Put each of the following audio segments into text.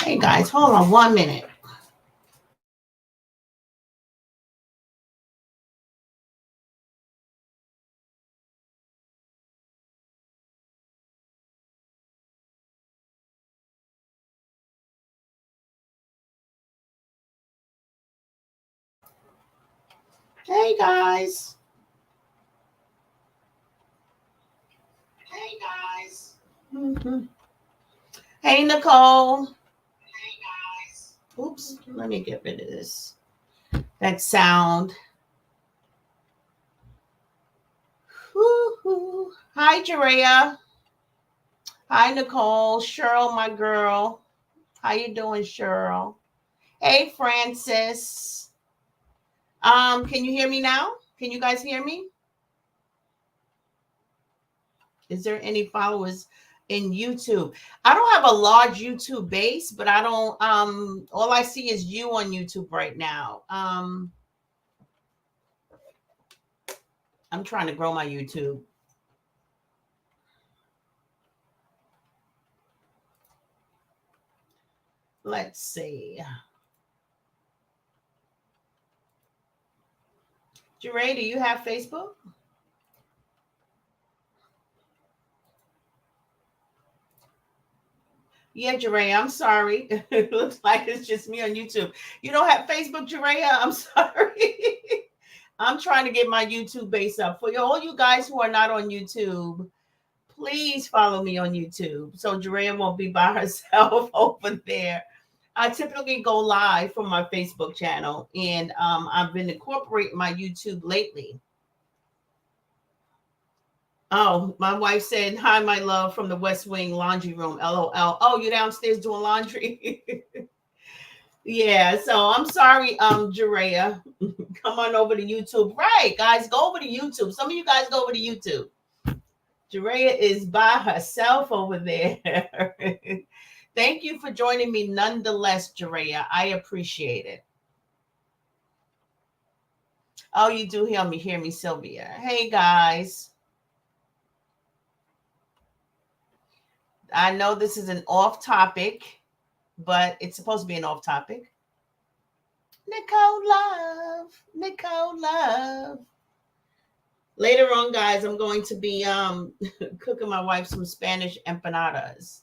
Hey guys, hold on 1 minute. Hey guys. Hey guys. Mhm. Hey Nicole. Hey guys. Oops, let me get rid of this. That sound. Woo-hoo. Hi Jerea. Hi Nicole. Cheryl, my girl. How you doing, Cheryl? Hey Francis. Can you hear me now? Can you guys hear me? Is there any followers in YouTube? I don't have a large YouTube base, but I don't all I see is you on YouTube right now. I'm trying to grow my YouTube. Let's see. Jeray, do you have Facebook? Yeah, Jeray, I'm sorry. It looks like it's just me on YouTube. You don't have Facebook, Jeray? I'm sorry. I'm trying to get my YouTube base up. For all you guys who are not on YouTube, please follow me on YouTube so Jeray won't be by herself over there. I typically go live from my Facebook channel, and I've been incorporating my YouTube lately. Oh, my wife said, "Hi, my love, from the West Wing laundry room." LOL. Oh, you downstairs doing laundry? Yeah. So I'm sorry, Jerea. Come on over to YouTube. Right, guys, go over to YouTube. Some of you guys go over to YouTube. Jerea is by herself over there. Thank you for joining me nonetheless, Jerea. I appreciate it. Oh, you do hear me, Sylvia. Hey guys. I know this is an off topic, but it's supposed to be an off topic. Nicole Love. Nicole Love. Later on, guys, I'm going to be cooking my wife some Spanish empanadas.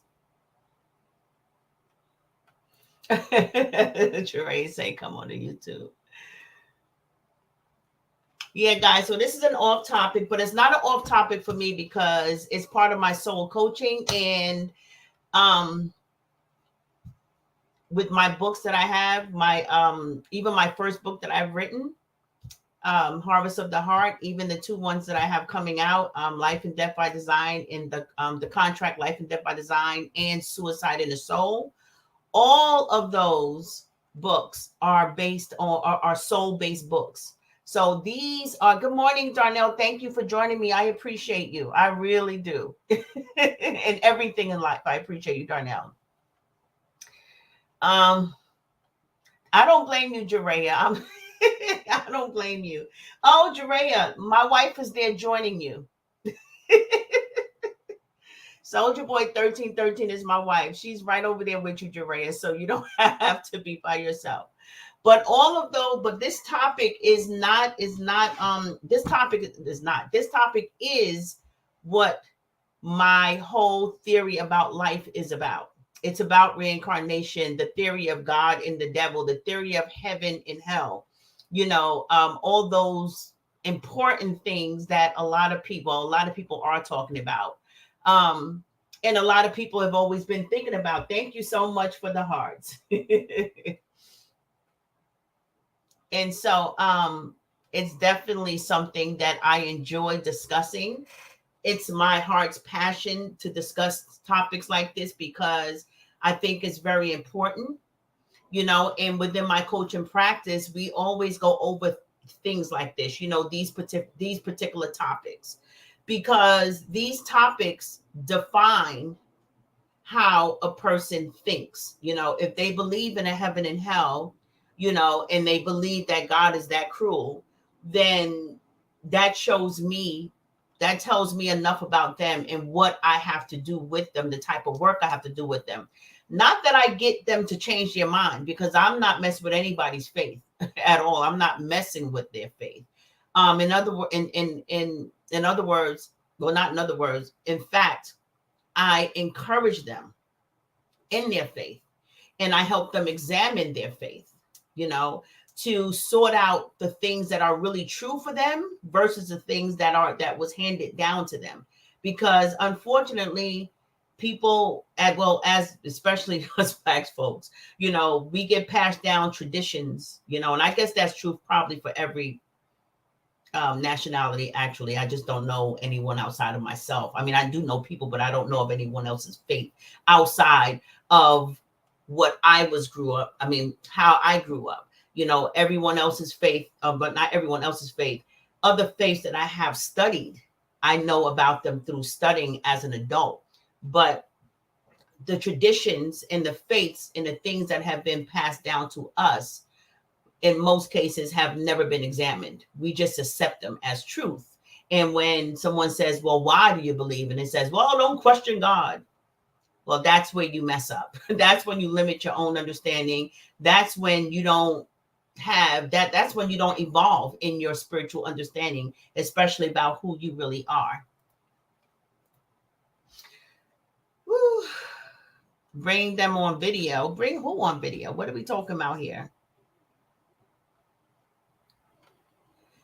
Jeray say, come on to YouTube. Yeah, guys. So this is an off topic, but it's not an off topic for me because it's part of my soul coaching and um with my books that I have, my even my first book that I've written, Harvest of the Heart, even the two ones that I have coming out, Life and Death by Design, and the contract Life and Death by Design, and Suicide in the Soul. All of those books are based on are soul based books. So these are, good morning, Darnell. Thank you for joining me. I appreciate you. I really do. And everything in life. I appreciate you, Darnell. Um, I don't blame you, Jerea. I don't blame you. Oh, Jerea, my wife is there joining you. Soldier Boy 1313 is my wife. She's right over there with you, Jerea. So you don't have to be by yourself. But all of those, but this topic this topic is what my whole theory about life is about. It's about reincarnation, the theory of God and the devil, the theory of heaven and hell, all those important things that a lot of people are talking about. And a lot of people have always been thinking about. Thank you so much for the hearts. And so it's definitely something that I enjoy discussing. It's my heart's passion to discuss topics like this because I think it's very important, and within my coaching practice, we always go over things like this, these particular topics, because these topics define how a person thinks. If they believe in a heaven and hell, and they believe that God is that cruel, then that shows me, that tells me enough about them and what I have to do with them, the type of work I have to do with them. Not that I get them to change their mind, because I'm not messing with anybody's faith at all. I'm not messing with their faith. In other words, in other words, well, not in other words, in fact, I encourage them in their faith, and I help them examine their faith, you know, to sort out the things that are really true for them versus the things that was handed down to them. Because unfortunately, people, as well as especially us Black folks, you know, we get passed down traditions, you know, and I guess that's true probably for every nationality. Actually, I just don't know anyone outside of myself. I mean, I do know people, but I don't know of anyone else's faith outside of what I grew up. I mean, how I grew up. You know, everyone else's faith, but not everyone else's faith. Other faiths that I have studied, I know about them through studying as an adult. But the traditions and the faiths and the things that have been passed down to us, in most cases, have never been examined. We just accept them as truth. And when someone says, well, why do you believe? And it says, well, don't question God. Well, that's where you mess up. That's when you limit your own understanding. That's when you don't have that. That's when you don't evolve in your spiritual understanding, especially about who you really are. Woo. Bring them on video. Bring who on video? What are we talking about here?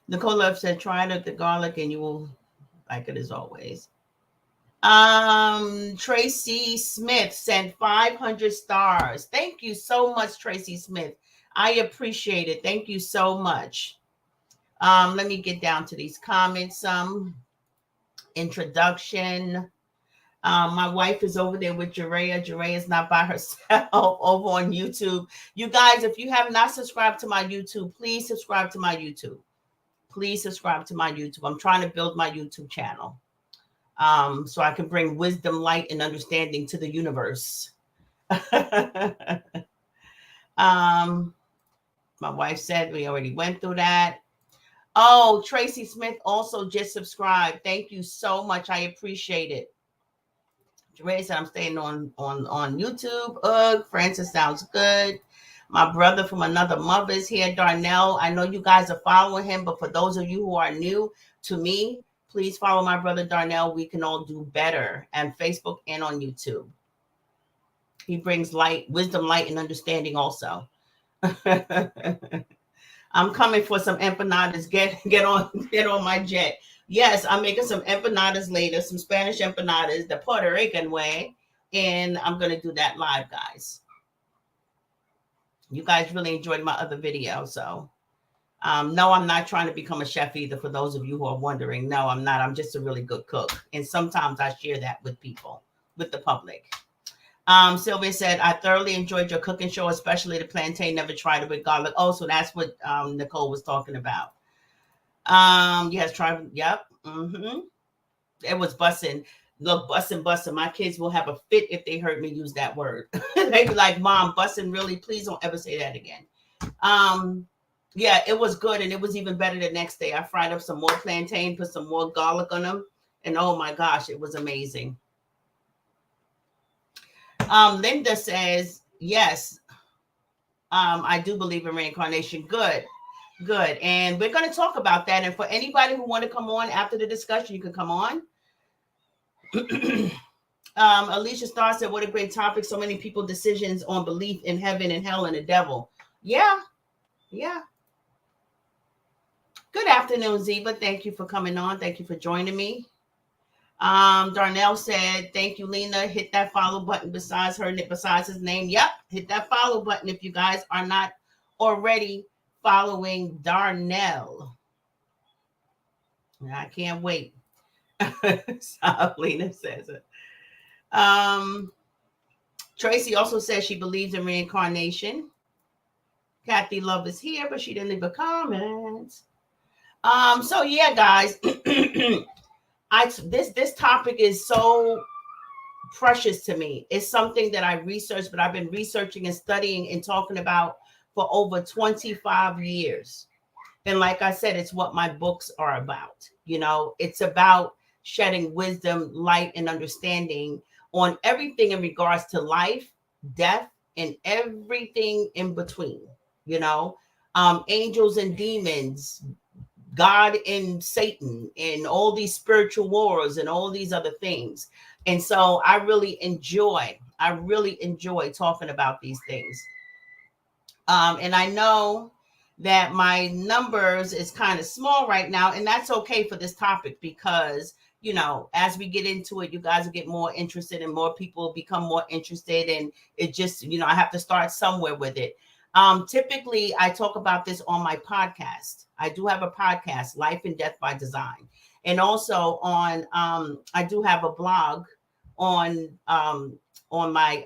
Nicole Love said, try the garlic and you will like it as always. Tracy Smith sent 500 stars. Thank you so much, Tracy Smith. I appreciate it. Thank you so much. Let me get down to these comments. Introduction. My wife is over there with Jerea. Jerea is not by herself over on YouTube. You guys, if you have not subscribed to my YouTube, please subscribe to my YouTube. Please subscribe to my YouTube. I'm trying to build my YouTube channel so I can bring wisdom, light, and understanding to the universe. My wife said we already went through that. Oh, Tracy Smith also just subscribed. Thank you so much. I appreciate it. Ray said I'm staying on YouTube. Ugh, Francis sounds good. My brother from another mother is here, Darnell. I know you guys are following him, but for those of you who are new to me, please follow my brother Darnell. We can all do better on Facebook and on YouTube. He brings light, wisdom, light, and understanding also. I'm coming for some empanadas. Get on my jet. Yes, I'm making some empanadas later, some Spanish empanadas, the Puerto Rican way, and I'm going to do that live, guys. You guys really enjoyed my other video, so no, I'm not trying to become a chef either, for those of you who are wondering. No, I'm not. I'm just a really good cook, and sometimes I share that with people, with the public. Sylvia said, I thoroughly enjoyed your cooking show, especially the plantain. Never tried it with garlic. Oh, so that's what Nicole was talking about. Yes, try. Yep. Mm-hmm. It was bussin'. Look, bussin'. My kids will have a fit if they heard me use that word. They be like, Mom, bussin', really? Please don't ever say that again. Yeah, it was good, and it was even better the next day. I fried up some more plantain, put some more garlic on them, and oh my gosh, it was amazing. Linda says, yes, I do believe in reincarnation. Good. And we're going to talk about that. And for anybody who want to come on after the discussion, you can come on. Alicia Starr said, what a great topic. So many people decisions on belief in heaven and hell and the devil. Yeah. Good afternoon, Ziba. Thank you for coming on. Thank you for joining me. Darnell said, thank you, Lena. Hit that follow button besides his name. Yep. Hit that follow button if you guys are not already following Darnell. I can't wait. So Lena says it. Tracy also says she believes in reincarnation. Kathy Love is here, but she didn't leave a comment. So yeah, guys, this topic is so precious to me. It's something that I researched, but I've been researching and studying and talking about for over 25 years. And like I said, it's what my books are about. You know, it's about shedding wisdom, light, and understanding on everything in regards to life, death, and everything in between, you know, angels and demons, God and Satan, and all these spiritual wars and all these other things. And so I really enjoy talking about these things. And I know that my numbers is kind of small right now, and that's okay for this topic because, you know, as we get into it, you guys will get more interested and more people become more interested. And it just, you know, I have to start somewhere with it. Typically, I talk about this on my podcast. I do have a podcast, Life and Death by Design. And also I do have a blog on my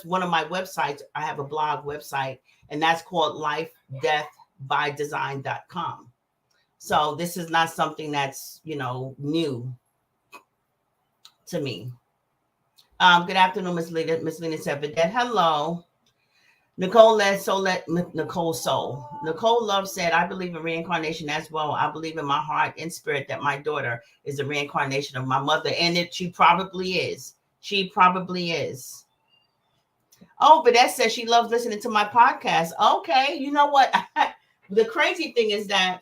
one of my websites. I have a blog website, and that's called lifedeathbydesign.com. So this is not something that's, you know, new to me. Good afternoon, Miss Lena. Miss Lena said, Vidette, hello. Nicole Soul. Nicole Love said, I believe in reincarnation as well. I believe in my heart and spirit that my daughter is a reincarnation of my mother. And she probably is. She probably is. Oh, but that says she loves listening to my podcast. Okay. You know what? The crazy thing is that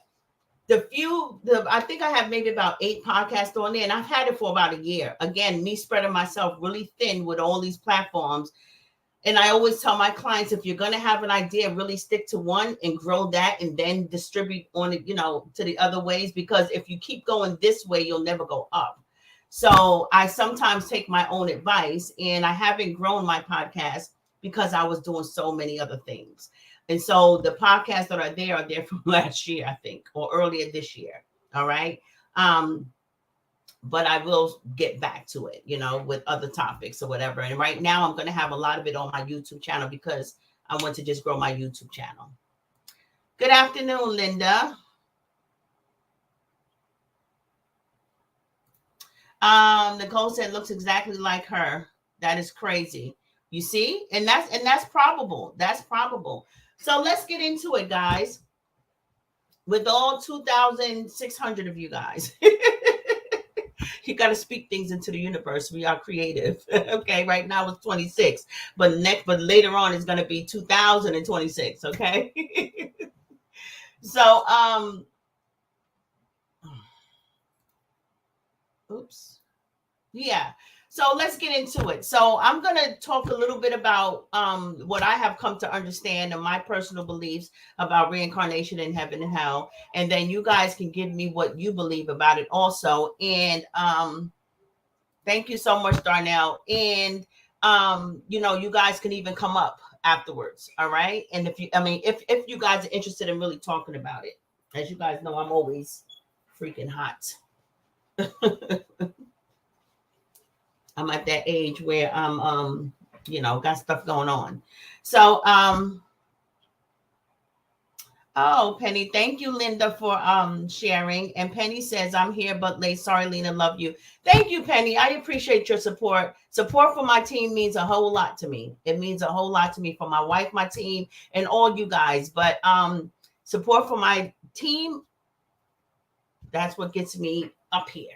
I think I have maybe about 8 podcasts on there, and I've had it for about a year. Again, me spreading myself really thin with all these platforms. And I always tell my clients, if you're going to have an idea, really stick to one and grow that and then distribute on it, you know, to the other ways, because if you keep going this way, you'll never go up. So I sometimes take my own advice, and I haven't grown my podcast because I was doing so many other things. And so the podcasts that are there from last year, I think, or earlier this year. All right. But I will get back to it, you know, with other topics or whatever. And right now I'm going to have a lot of it on my YouTube channel because I want to just grow my YouTube channel. Good afternoon, Linda. Nicole said, looks exactly like her. That is crazy. You see? And that's probable. That's probable. So let's get into it, guys. With all 2,600 of you guys. You got to speak things into the universe. We are creative. Okay. Right now it's 26, but later on it's going to be 2026. Okay. So, oops. Yeah. So let's get into it. So I'm going to talk a little bit about what I have come to understand and my personal beliefs about reincarnation in heaven and hell. And then you guys can give me what you believe about it also. And thank you so much, Darnell. And you know, you guys can even come up afterwards. All right. And if you guys are interested in really talking about it, as you guys know, I'm always freaking hot. I'm at that age where I'm you know, got stuff going on. So oh, Penny, thank you, Linda, for sharing. And Penny says, I'm here but late. Sorry, Lena, love you. Thank you, Penny. I appreciate your support. Support for my team means a whole lot to me. It means a whole lot to me, for my wife, my team, and all you guys. But support for my team, that's what gets me up here.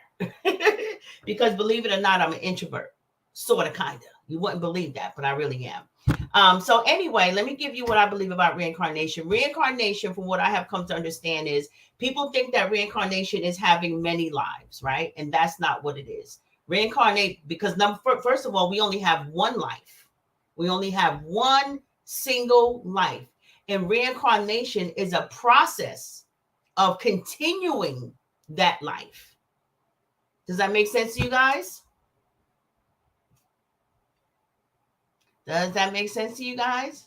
Because believe it or not, I'm an introvert, sort of, kind of. You wouldn't believe that, but I really am. So anyway, let me give you what I believe about reincarnation. Reincarnation, from what I have come to understand, is people think that reincarnation is having many lives, right? And that's not what it is. Reincarnate, because first of all, we only have one life. We only have one single life. And reincarnation is a process of continuing that life. Does that make sense to you guys? Does that make sense to you guys?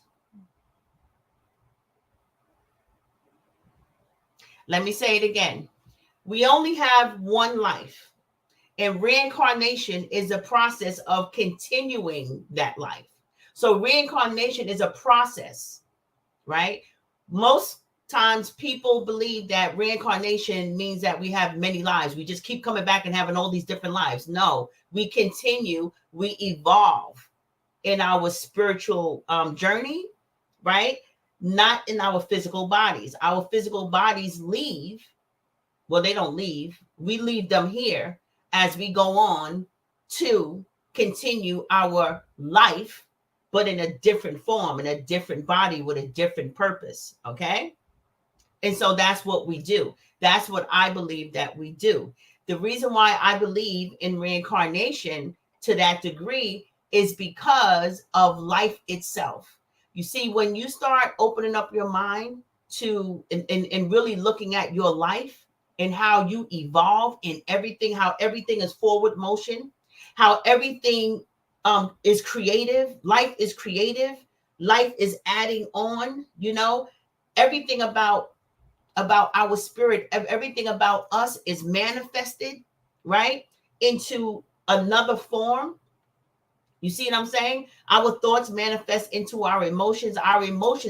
Let me say it again. We only have one life, and reincarnation is a process of continuing that life. So reincarnation is a process, right? Most times people believe that reincarnation means that we have many lives. We just keep coming back and having all these different lives. No, we continue, we evolve in our spiritual journey, right? Not in our physical bodies. Our physical bodies leave. Well, they don't leave. We leave them here as we go on to continue our life but in a different form, in a different body with a different purpose. Okay. And so that's what we do. That's what I believe that we do. The reason why I believe in reincarnation to that degree is because of life itself. You see, when you start opening up your mind to and really looking at your life and how you evolve in everything, how everything is forward motion, how everything is creative, life is adding on, everything about our spirit, everything about us is manifested, right, into another form. You see what I'm saying? Our thoughts manifest into our emotions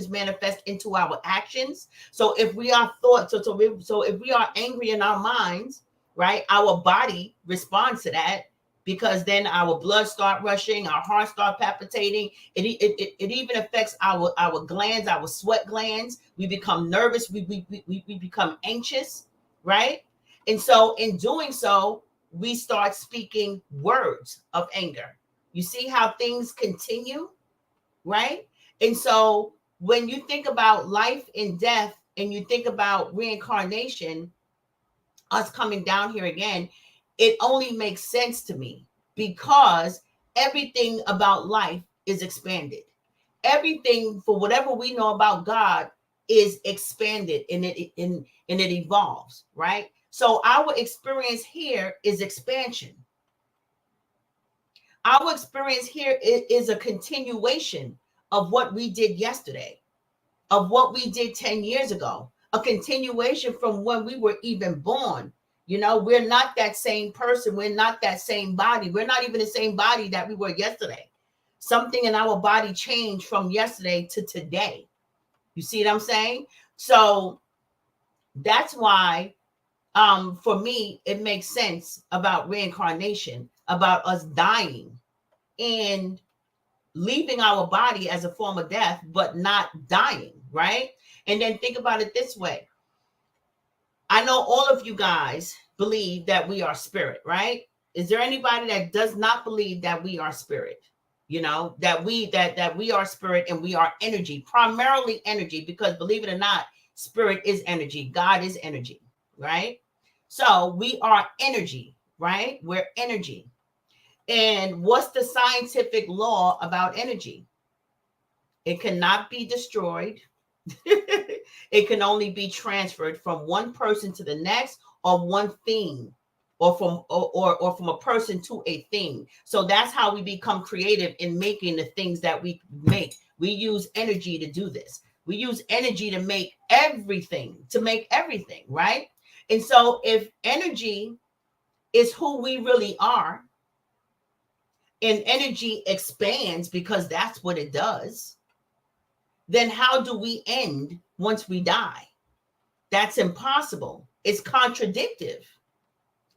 manifest into our actions. So if we are thought, so if we are angry in our minds, right, our body responds to that, because then our blood start rushing, our heart start palpitating. It even affects our glands, our sweat glands. We become nervous. We become anxious, right? And so in doing so, we start speaking words of anger. You see how things continue, right? And so when you think about life and death and you think about reincarnation, us coming down here again, it only makes sense to me because everything about life is expanded. Everything, for whatever we know about God, is expanded and it evolves, right? So our experience here is expansion. Our experience here is a continuation of what we did yesterday, of what we did 10 years ago, a continuation from when we were even born. We're not that same person. We're not that same body. We're not even the same body that we were yesterday. Something in our body changed from yesterday to today. You see what I'm saying? So that's why, for me, it makes sense about reincarnation, about us dying and leaving our body as a form of death, but not dying, right? And then think about it this way. I know all of you guys believe that we are spirit, right? Is there anybody that does not believe that we are spirit? That we are spirit and we are energy, primarily energy, because believe it or not, spirit is energy. God is energy, right? So we are energy, right? We're energy. And what's the scientific law about energy? It cannot be destroyed. It can only be transferred from one person to the next, or one thing, or from a person to a thing. So that's how we become creative in making the things that we make. We use energy to do this. We use energy to make everything, right? And so if energy is who we really are, and energy expands because that's what it does, then how do we end once we die? That's impossible. It's contradictive.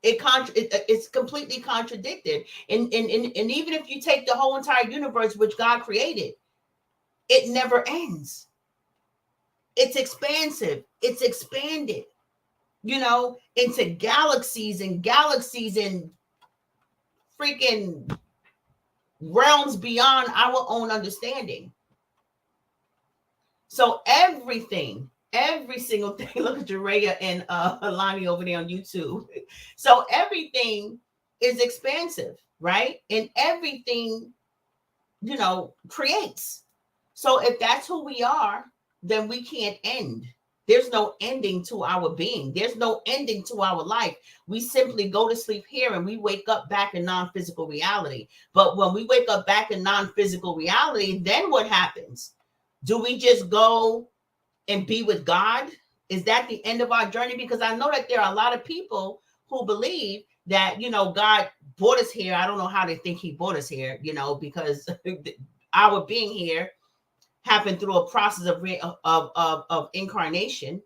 It's completely contradicted. And even if you take the whole entire universe, which God created, it never ends. It's expansive. It's expanded, into galaxies and freaking realms beyond our own understanding. So everything, every single thing, look at Jereya and Alani over there on YouTube. So everything is expansive, right? And everything, creates. So if that's who we are, then we can't end. There's no ending to our being. There's no ending to our life. We simply go to sleep here and we wake up back in non-physical reality. But when we wake up back in non-physical reality, then what happens? Do we just go and be with God? Is that the end of our journey? Because I know that there are a lot of people who believe that, God brought us here. I don't know how they think he brought us here, because our being here happened through a process of incarnation.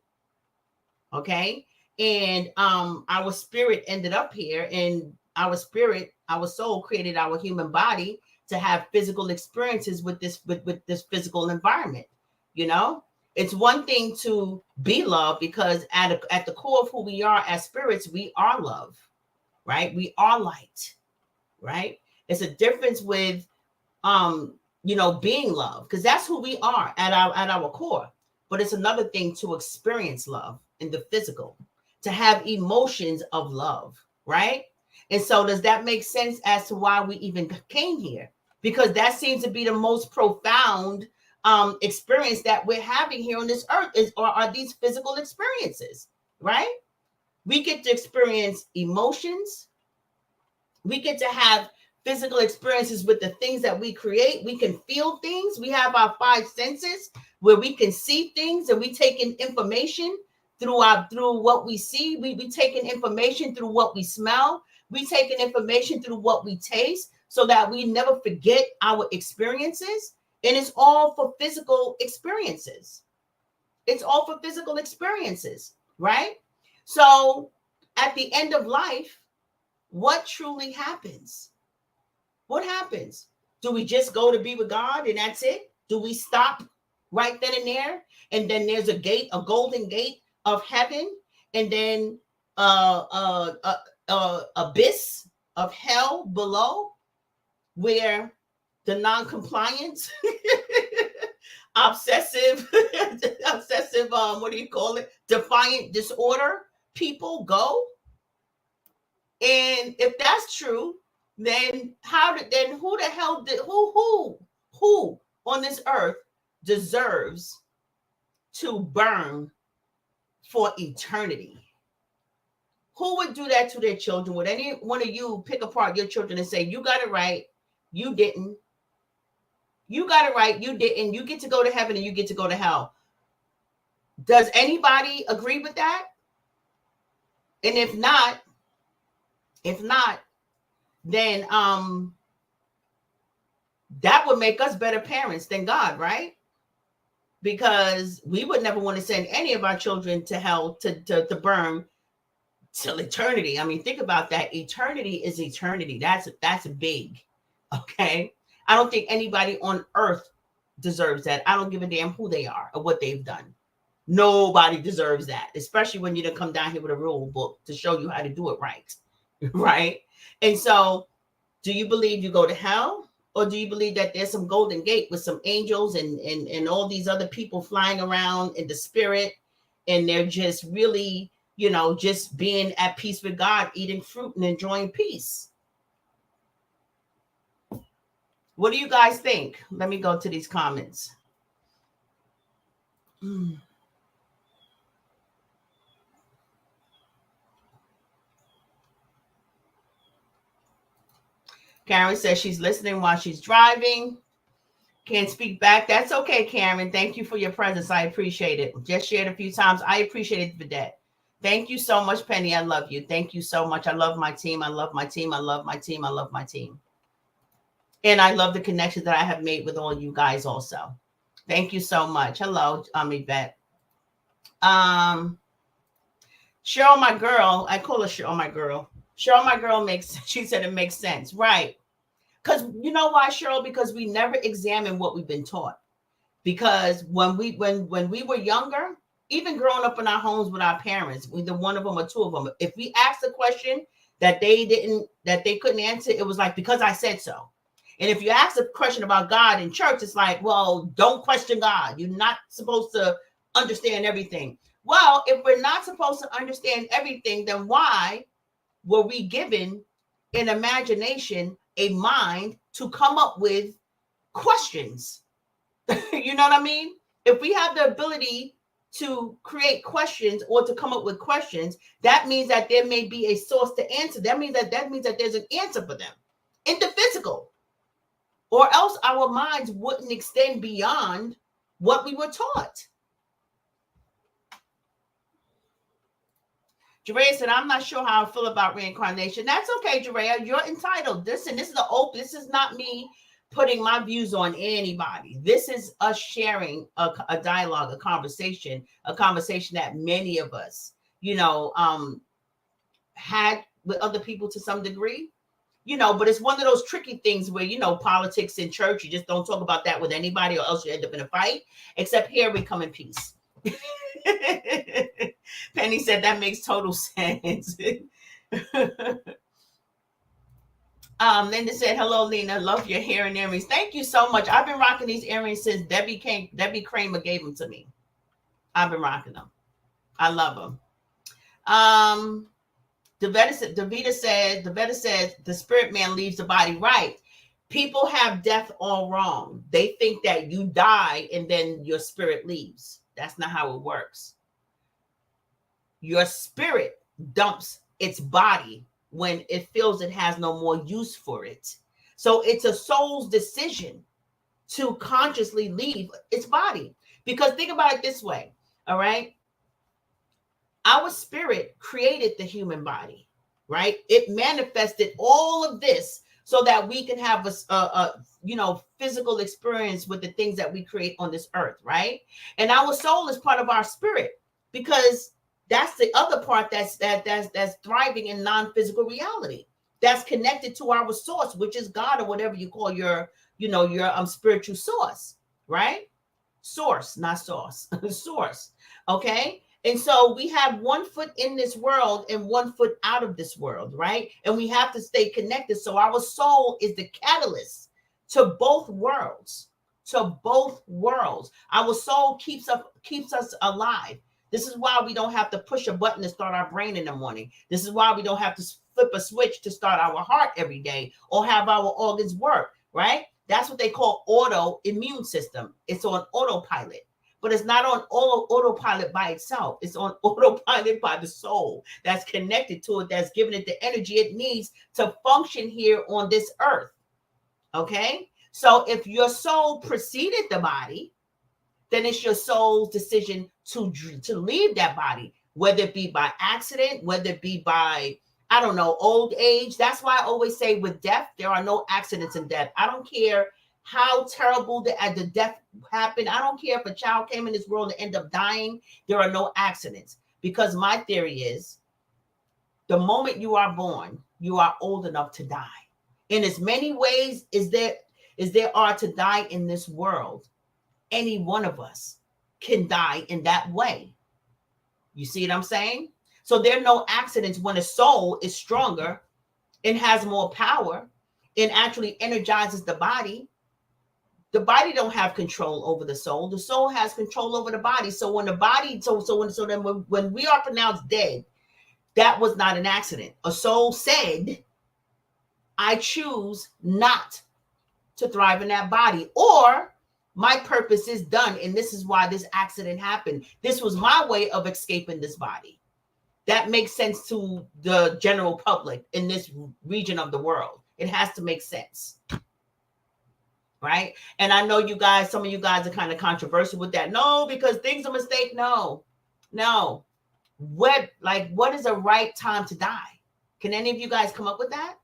Okay. And our spirit ended up here, and our soul created our human body to have physical experiences with this physical environment. It's one thing to be love, because at the core of who we are as spirits, we are love, right? We are light, right? It's a difference with being love, because that's who we are at our core. But it's another thing to experience love in the physical, to have emotions of love, right? And so does that make sense as to why we even came here? Because that seems to be the most profound experience that we're having here on this earth are these physical experiences, right? We get to experience emotions. We get to have physical experiences with the things that we create. We can feel things. We have our five senses where we can see things, and we take in information through what we see. We take in information through what we smell. We take in information through what we taste, so that we never forget our experiences. And it's all for physical experiences. It's all for physical experiences, right? So at the end of life, what truly happens? What happens? Do we just go to be with God and that's it? Do we stop right then and there? And then there's a gate, a golden gate of heaven, and then abyss of hell below, where the non-compliance, obsessive, what do you call it? Defiant disorder people go. And if that's true, then who the hell did who on this earth deserves to burn for eternity? Who would do that to their children? Would any one of you pick apart your children and say, you got it right, you didn't? You got it right, you didn't. You get to go to heaven and you get to go to hell. Does anybody agree with that? And if not, then that would make us better parents than God, right? Because we would never want to send any of our children to hell to burn till eternity. I mean, think about that. Eternity is eternity. That's big. Okay. I don't think anybody on earth deserves that. I don't give a damn who they are or what they've done. Nobody deserves that, especially when you don't come down here with a rule book to show you how to do it right. Right. And so, do you believe you go to hell, or do you believe that there's some golden gate with some angels and all these other people flying around in the spirit, and they're just really, just being at peace with God, eating fruit and enjoying peace? What do you guys think? Let me go to these comments. Karen says she's listening while she's driving. Can't speak back. That's okay, Karen. Thank you for your presence. I appreciate it. Just shared a few times. I appreciate it, Vidette. Thank you so much, Penny. I love you. Thank you so much. I love my team. I love my team. I love my team. I love my team. And I love the connection that I have made with all you guys also. Thank you so much. Hello, Yvette. Cheryl, my girl. I call her Cheryl, my girl. Cheryl, my girl she said it makes sense. Right. Because you know why, Cheryl? Because we never examine what we've been taught. Because when we were younger, even growing up in our homes with our parents, either one of them or two of them, if we asked a question that they couldn't answer, it was like, because I said so. And if you ask a question about God in church, it's like, well, don't question God. You're not supposed to understand everything. Well, if we're not supposed to understand everything, then why were we given an imagination, a mind to come up with questions? You know what I mean? If we have the ability to create questions or to come up with questions, that means that there may be a source to answer. That means that there's an answer for them in the physical, or else our minds wouldn't extend beyond what we were taught. Jerea said, I'm not sure how I feel about reincarnation. That's okay, Jerea. You're entitled. This is the open. This is not me putting my views on anybody. This is us sharing a dialogue, a conversation that many of us, had with other people to some degree, but it's one of those tricky things where, politics in church, you just don't talk about that with anybody or else you end up in a fight, except here we come in peace. Penny said that makes total sense. Linda said, hello, Lena. Love your hair and earrings. Thank you so much. I've been rocking these earrings since Debbie Kramer gave them to me. I've been rocking them. I love them. Davita says the spirit man leaves the body. Right. People have death all wrong. They think that you die and then your spirit leaves. That's not how it works. Your spirit dumps its body when it feels it has no more use for it. So it's a soul's decision to consciously leave its body. Because think about it this way, all right? Our spirit created the human body, right? It manifested all of this so that we can have a physical experience with the things that we create on this earth, right? And our soul is part of our spirit, because that's the other part that's thriving in non-physical reality. That's connected to our source, which is God, or whatever you call your spiritual source, right? Source, not sauce. Source. Okay. And so we have one foot in this world and one foot out of this world, right? And we have to stay connected. So our soul is the catalyst to both worlds. To both worlds. Our soul keeps us alive. This is why we don't have to push a button to start our brain in the morning. This is why we don't have to flip a switch to start our heart every day or have our organs work, right? That's what they call auto immune system. It's on autopilot, but it's not on autopilot by itself. It's on autopilot by the soul that's connected to it, that's giving it the energy it needs to function here on this earth. Okay? So if your soul preceded the body, then it's your soul's decision to leave that body, whether it be by accident, whether it be by, I don't know, old age. That's why I always say with death, there are no accidents in death. I don't care how terrible the death happened. I don't care if a child came in this world and ended up dying. There are no accidents, because my theory is the moment you are born, you are old enough to die. In as many ways as there are to die in this world, any one of us can die in that way. You see what I'm saying? So there are no accidents when a soul is stronger and has more power and actually energizes the body. The body don't have control over the soul. The soul has control over the body. So when the body, when we are pronounced dead, that was not an accident. A soul said, I choose not to thrive in that body, or my purpose is done, and this is why this accident happened. This was my way of escaping this body. That makes sense to the general public in this region of the world. It has to make sense, right? And I know you guys, some of you guys are kind of controversial with that. No, because things are a mistake. No. What is a right time to die? Can any of you guys come up with that?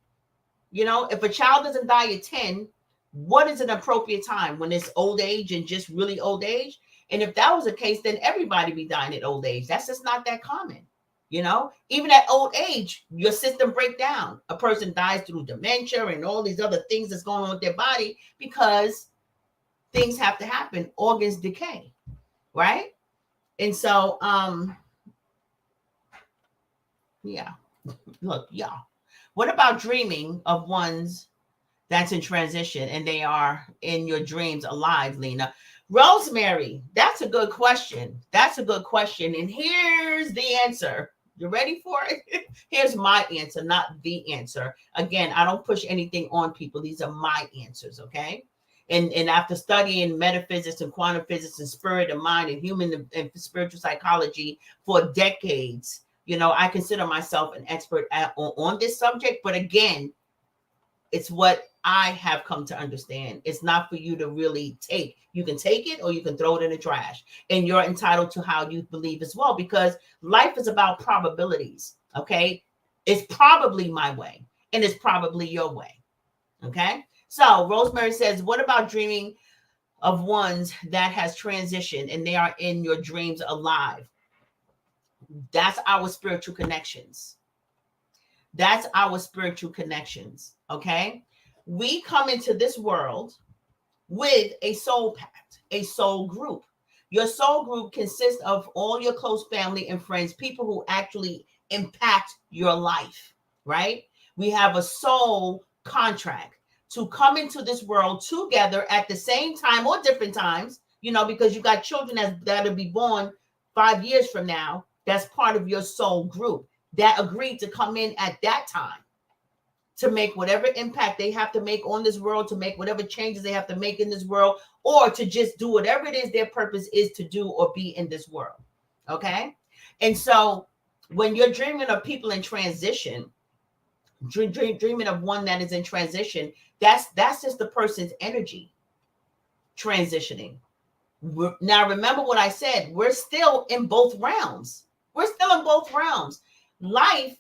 If a child doesn't die at 10, what is an appropriate time? When it's old age and just really old age? And if that was the case, then everybody be dying at old age. That's just not that common. Even at old age, your system breaks down. A person dies through dementia and all these other things that's going on with their body because things have to happen. Organs decay, right? And so, yeah. Look, y'all. What about dreaming of ones that's in transition and they are in your dreams alive, Lena? Rosemary, that's a good question. And here's the answer. You ready for it? Here's my answer, not the answer. Again, I don't push anything on people. These are my answers, okay? And after studying metaphysics and quantum physics and spirit and mind and human and spiritual psychology for decades, I consider myself an expert on this subject. But again, it's what I have come to understand. It's not for you to really take. You can take it or you can throw it in the trash. And you're entitled to how you believe as well, because life is about probabilities, okay? It's probably my way and it's probably your way, okay? So Rosemary says, what about dreaming of ones that has transitioned and they are in your dreams alive? That's our spiritual connections. Okay? We come into this world with a soul pact, a soul group. Your soul group consists of all your close family and friends, people who actually impact your life, right? We have a soul contract to come into this world together at the same time or different times, because you got children that'll be born 5 years from now. That's part of your soul group that agreed to come in at that time to make whatever impact they have to make on this world, to make whatever changes they have to make in this world, or to just do whatever it is their purpose is to do or be in this world. Okay. And so when you're dreaming of people in transition, dreaming of one that is in transition, that's just the person's energy transitioning. Now, remember what I said, we're still in both realms. We're still in both realms. Life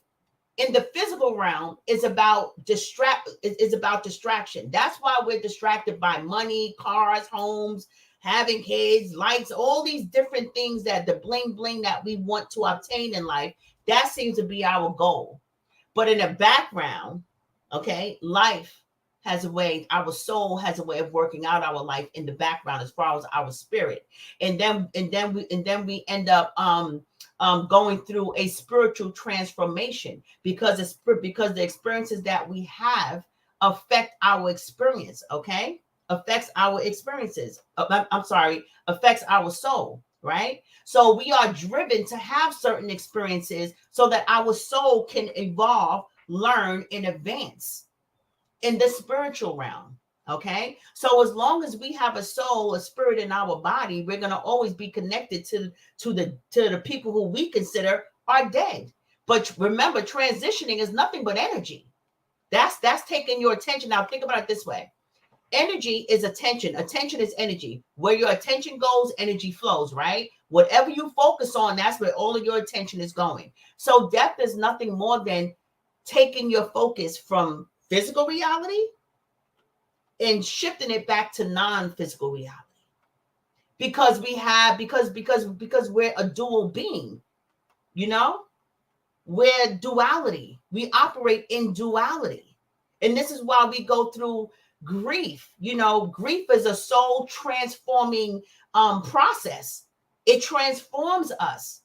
in the physical realm is about distraction. That's why we're distracted by money, cars, homes, having kids, lights, all these different things, that the bling bling that we want to obtain in life. That seems to be our goal. But in the background, okay, life has a way, our soul has a way of working out our life in the background as far as our spirit. And then we end up going through a spiritual transformation, because the experiences that we have affect our experience. Okay, affects our experiences. Affects our soul. Right? So we are driven to have certain experiences so that our soul can evolve, learn, and advance in the spiritual realm. Okay. So as long as we have a soul, a spirit in our body, we're going to always be connected to the people who we consider are dead. But remember, transitioning is nothing but energy. That's taking your attention. Now think about it this way. Energy is attention. Attention is energy. Where your attention goes, energy flows, right? Whatever you focus on, that's where all of your attention is going. So death is nothing more than taking your focus from physical reality and shifting it back to non-physical reality. Because we're a dual being, we're duality. We operate in duality. And this is why we go through grief. Grief is a soul transforming process. It transforms us.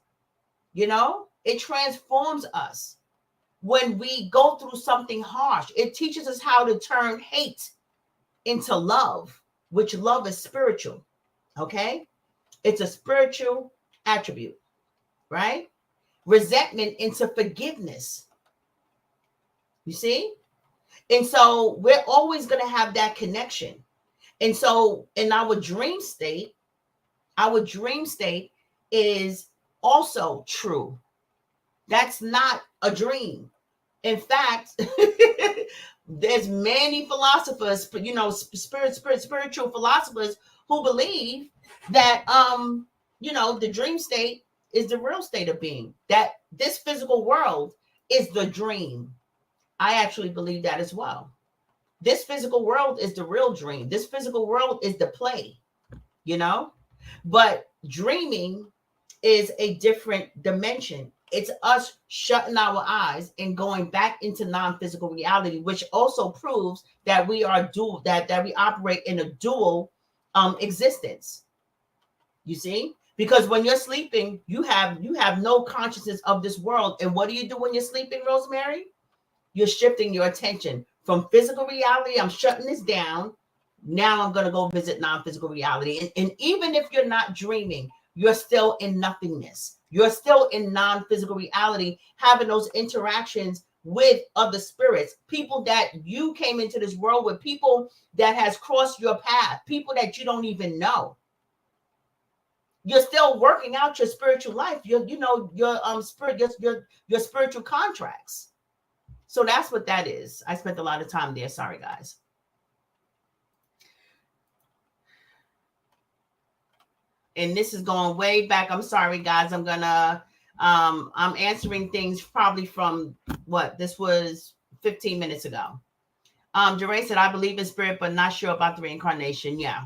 It transforms us. When we go through something harsh, it teaches us how to turn hate into love, which love is spiritual. Okay, it's a spiritual attribute, right? Resentment into forgiveness. You see? And so we're always going to have that connection. And so in our dream state is also true. That's not a dream. In fact, there's many philosophers, spiritual philosophers who believe that, the dream state is the real state of being, that this physical world is the dream. I actually believe that as well. This physical world is the real dream. This physical world is the play, but dreaming is a different dimension. It's us shutting our eyes and going back into non-physical reality, which also proves that we are dual, that we operate in a dual existence. You see? Because when you're sleeping, you have no consciousness of this world. And what do you do when you're sleeping, Rosemary? You're shifting your attention from physical reality. I'm shutting this down. Now I'm going to go visit non-physical reality. And even if you're not dreaming, you're still in nothingness. You're still in non-physical reality, having those interactions with other spirits, people that you came into this world with, people that has crossed your path, people that you don't even know. You're still working out your spiritual life, your spiritual contracts. So that's what that is. I spent a lot of time there. Sorry, guys. And this is going way back. I'm sorry, guys. I'm answering things probably from this was 15 minutes ago. Jeray said, I believe in spirit, but not sure about the reincarnation. Yeah.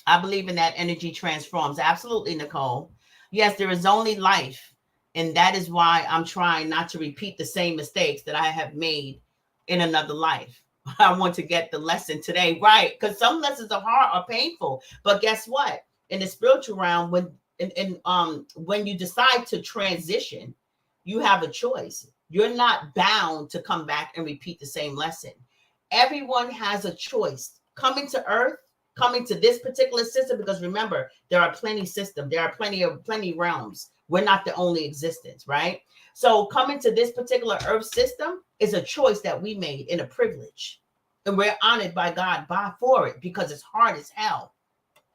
I believe in that energy transforms. Absolutely, Nicole. Yes, there is only life. And that is why I'm trying not to repeat the same mistakes that I have made in another life. I want to get the lesson today right, because some lessons are hard or painful. But guess what? In the spiritual realm, when you decide to transition, you have a choice. You're not bound to come back and repeat the same lesson. Everyone has a choice. Coming to earth, coming to this particular system, because remember, there are plenty systems, there are plenty realms. We're not the only existence, right? So coming to this particular earth system is a choice that we made and a privilege. And we're honored by God for it, because it's hard as hell.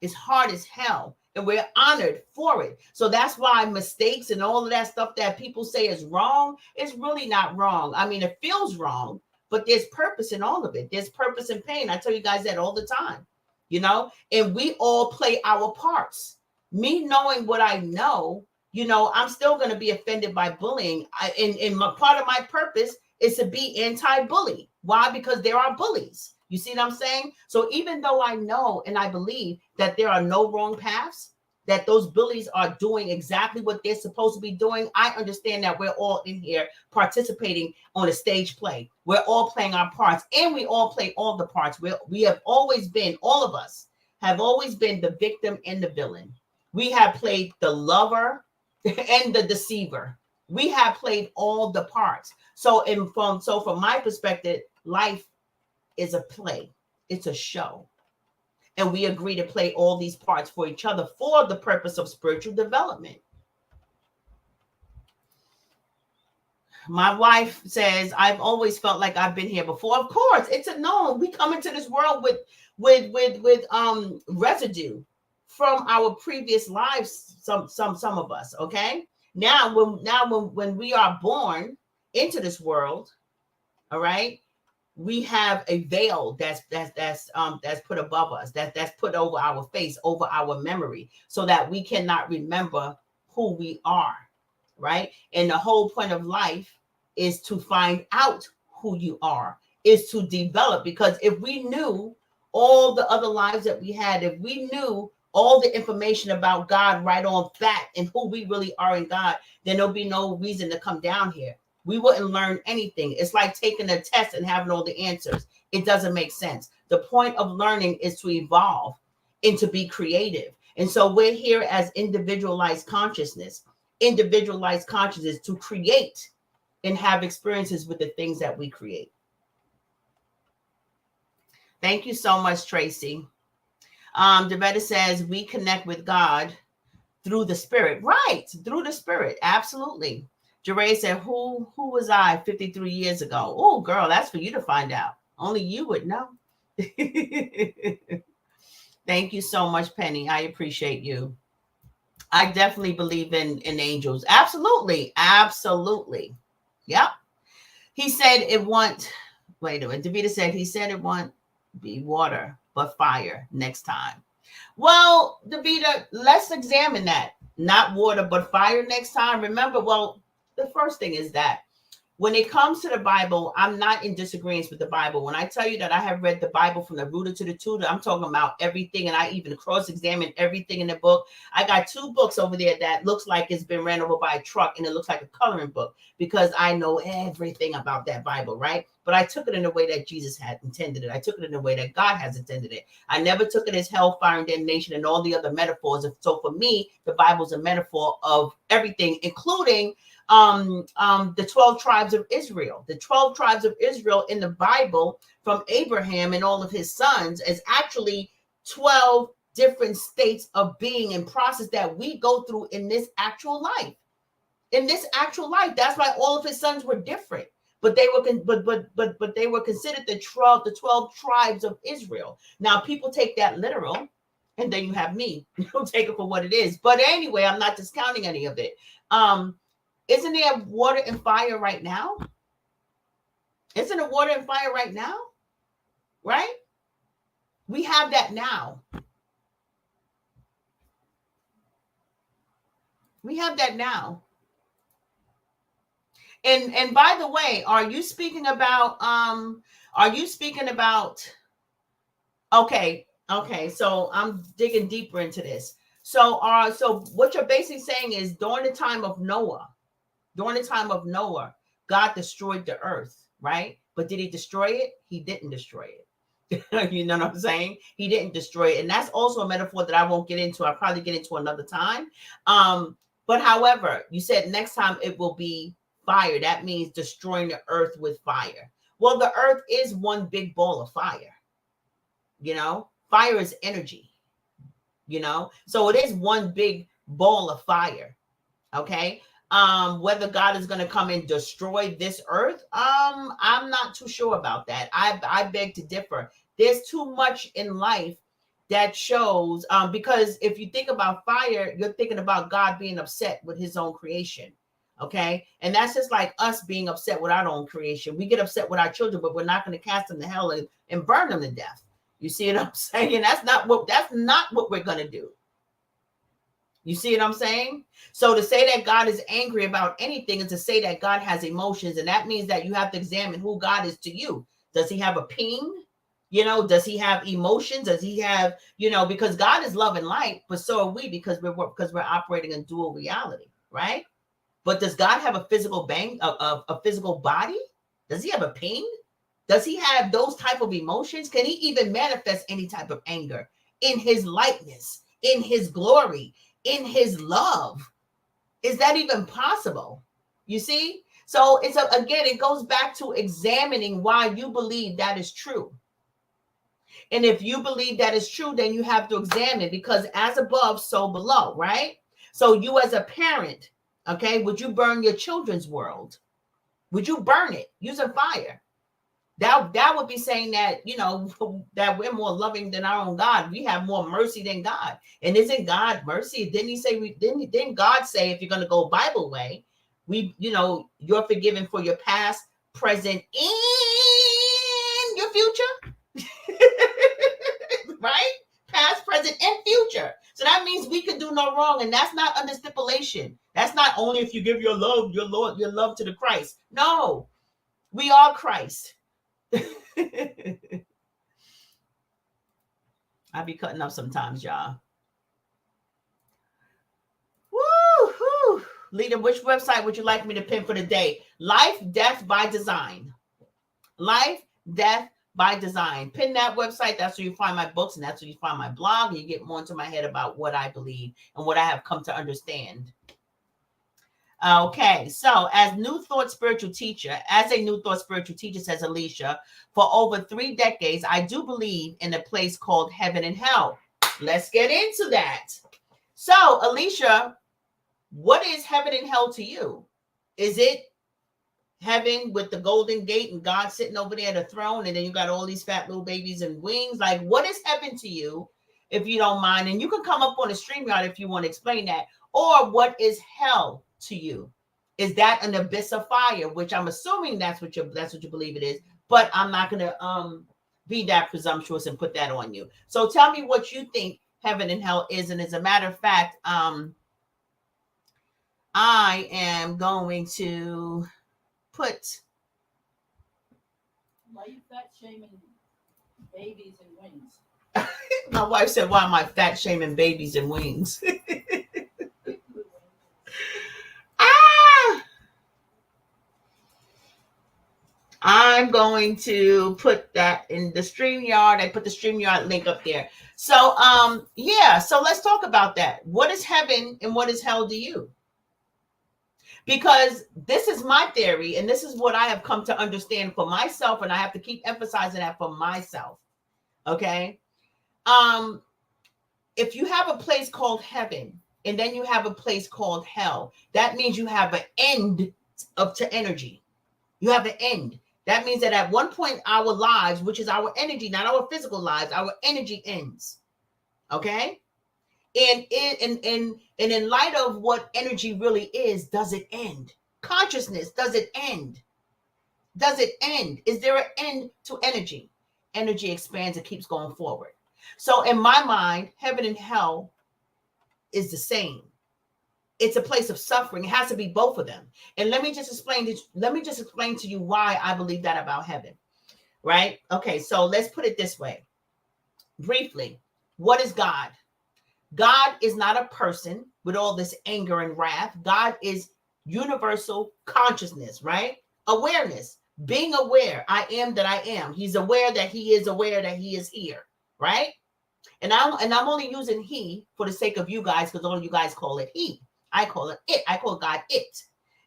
It's hard as hell. And we're honored for it. So that's why mistakes and all of that stuff that people say is wrong is really not wrong. I mean, it feels wrong, but there's purpose in all of it. There's purpose in pain. I tell you guys that all the time, you know, and we all play our parts. Me knowing what I know, you know, I'm still going to be offended by bullying. Part of my purpose is to be anti-bully. Why? Because there are bullies. You see what I'm saying? So even though I know and I believe that there are no wrong paths, that those bullies are doing exactly what they're supposed to be doing, I understand that we're all in here participating on a stage play. We're all playing our parts, and we all play all the parts. We have always been, all of us have always been the victim and the villain. We have played the lover and the deceiver. We have played all the parts. So from my perspective, life is a play. It's a show. And we agree to play all these parts for each other for the purpose of spiritual development. My wife says, I've always felt like I've been here before. Of course, it's a no. We come into this world with residue from our previous lives. Some of us, okay? Now when we are born into this world, all right, we have a veil that's put above us, that's put over our face, over our memory, so that we cannot remember who we are, right? And the whole point of life is to find out who you are, is to develop. Because if we knew all the other lives that we had, if we knew all the information about God right on bat and who we really are in God, then there'll be no reason to come down here. We wouldn't learn anything. It's like taking a test and having all the answers. It doesn't make sense. The point of learning is to evolve and to be creative. And so we're here as individualized consciousness to create and have experiences with the things that we create. Thank you so much, Tracy. Devetta says we connect with God through the spirit. Right, through the spirit. Absolutely. Jeray said, who was I 53 years ago? Oh, girl, that's for you to find out. Only you would know. Thank you so much, Penny. I appreciate you. I definitely believe in angels. Absolutely. Absolutely. Yep. He said it won't. Wait a minute. Davida said he said it won't be water, but fire next time. Well, Davida, let's examine that. Not water, but fire next time. Remember, well, the first thing is that when it comes to the Bible, I'm not in disagreement with the Bible. When I tell you that I have read the Bible from the rooter to the tutor, I'm talking about everything. And I even cross-examined everything in the book. I got 2 books over there that looks like it's been ran over by a truck, and it looks like a coloring book, because I know everything about that Bible, right? But I took it in the way that Jesus had intended it. I took it in the way that God has intended it. I never took it as hellfire and damnation and all the other metaphors. So for me, the Bible is a metaphor of everything, including the 12 tribes of Israel. The 12 tribes of Israel in the Bible, from Abraham and all of his sons, is actually 12 different states of being and process that we go through in this actual life. In this actual life, that's why all of his sons were different. But they were but they were considered the 12 tribes of Israel. Now people take that literal, and then you have me. You don't take it for what it is. But anyway, I'm not discounting any of it. Isn't there water and fire right now? Isn't there water and fire right now? Right? We have that now. We have that now. And by the way, are you speaking about okay, so I'm digging deeper into this. So what you're basically saying is during the time of Noah, God destroyed the earth, right? But did he destroy it? He didn't destroy it. You know what I'm saying? He didn't destroy it. And that's also a metaphor that I won't get into. I'll probably get into another time. But however, you said next time it will be fire. That means destroying the earth with fire. Well, the earth is one big ball of fire. Fire is energy, so it is one big ball of fire. Okay. Whether God is going to come and destroy this earth, I'm not too sure about that. I beg to differ. There's too much in life that shows, because if you think about fire, you're thinking about God being upset with his own creation. Okay. And that's just like us being upset with our own creation. We get upset with our children, but we're not going to cast them to hell and burn them to death. You see what I'm saying? That's not what we're going to do. You see what I'm saying? So to say that God is angry about anything is to say that God has emotions. And that means that you have to examine who God is to you. Does he have a ping? Does he have emotions? Does he have, because God is love and light, but so are we, because we're operating in dual reality, right? But does God have a physical a physical body? Does he have a ping? Does he have those type of emotions? Can he even manifest any type of anger in his likeness, in his glory, in his love? Is that even possible? You see? So again, it goes back to examining why you believe that is true. And if you believe that is true, then you have to examine, because as above, so below, right? So you as a parent, okay, would you burn your children's world? Would you burn it using fire? That would be saying that, that we're more loving than our own God. We have more mercy than God. And isn't God mercy? Didn't he say, didn't God say, if you're going to go Bible way, you're forgiven for your past, present, and your future? Right? Past, present, and future. So that means we could do no wrong. And that's not under stipulation. That's not only if you give your love to the Christ. No, we are Christ. I be cutting up sometimes, y'all. Woo-hoo. Lita, which website would you like me to pin for the day? Life, Death by Design. Life, Death by Design. Pin that website. That's where you find my books, and that's where you find my blog, and you get more into my head about what I believe and what I have come to understand. Okay, so as a new thought spiritual teacher, says Alicia, for over 3 decades, I do believe in a place called heaven and hell. Let's get into that. So, Alicia, what is heaven and hell to you? Is it heaven with the golden gate and God sitting over there at a throne, and then you got all these fat little babies and wings? Like, what is heaven to you, if you don't mind? And you can come up on a StreamYard if you want to explain that. Or what is hell to you? Is that an abyss of fire? Which I'm assuming that's what you believe it is, but I'm not going to be that presumptuous and put that on you. So tell me what you think heaven and hell is. And as a matter of fact, I am going to put. Why are you fat shaming babies and wings? My wife said, "Why am I fat shaming babies and wings?" I'm going to put that in the StreamYard. I put the StreamYard link up there. So, so let's talk about that. What is heaven and what is hell to you? Because this is my theory, and this is what I have come to understand for myself, and I have to keep emphasizing that for myself. Okay? If you have a place called heaven, and then you have a place called hell, that means you have an end to energy. You have an end. That means that at one point our lives, which is our energy, not our physical lives, our energy ends. Okay? And in light of what energy really is, does it end? Consciousness, does it end? Does it end? Is there an end to energy? Energy expands, it keeps going forward. So in my mind, heaven and hell is the same. It's a place of suffering. It has to be both of them. And let me just explain to you why I believe that about heaven. Right? Okay, so let's put it this way. Briefly, what is God? God is not a person with all this anger and wrath. God is universal consciousness, right? Awareness, being aware. I am that I am. He's aware that he is here, right? And I'm only using he for the sake of you guys, because all of you guys call it he. I call it it. I call God it.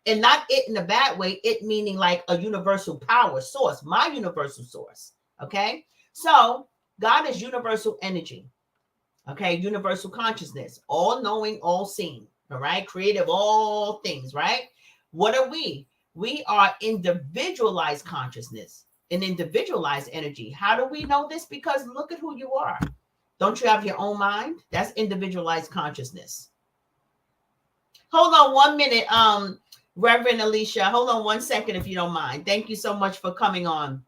And not it in a bad way, it meaning like a universal power source, my universal source. Okay. So God is universal energy. Okay. Universal consciousness, all knowing, all seeing. All right. Creative, all things. Right. What are we? We are individualized consciousness, an individualized energy. How do we know this? Because look at who you are. Don't you have your own mind? That's individualized consciousness. Hold on 1 minute, Reverend Alicia. Hold on 1 second if you don't mind. Thank you so much for coming on.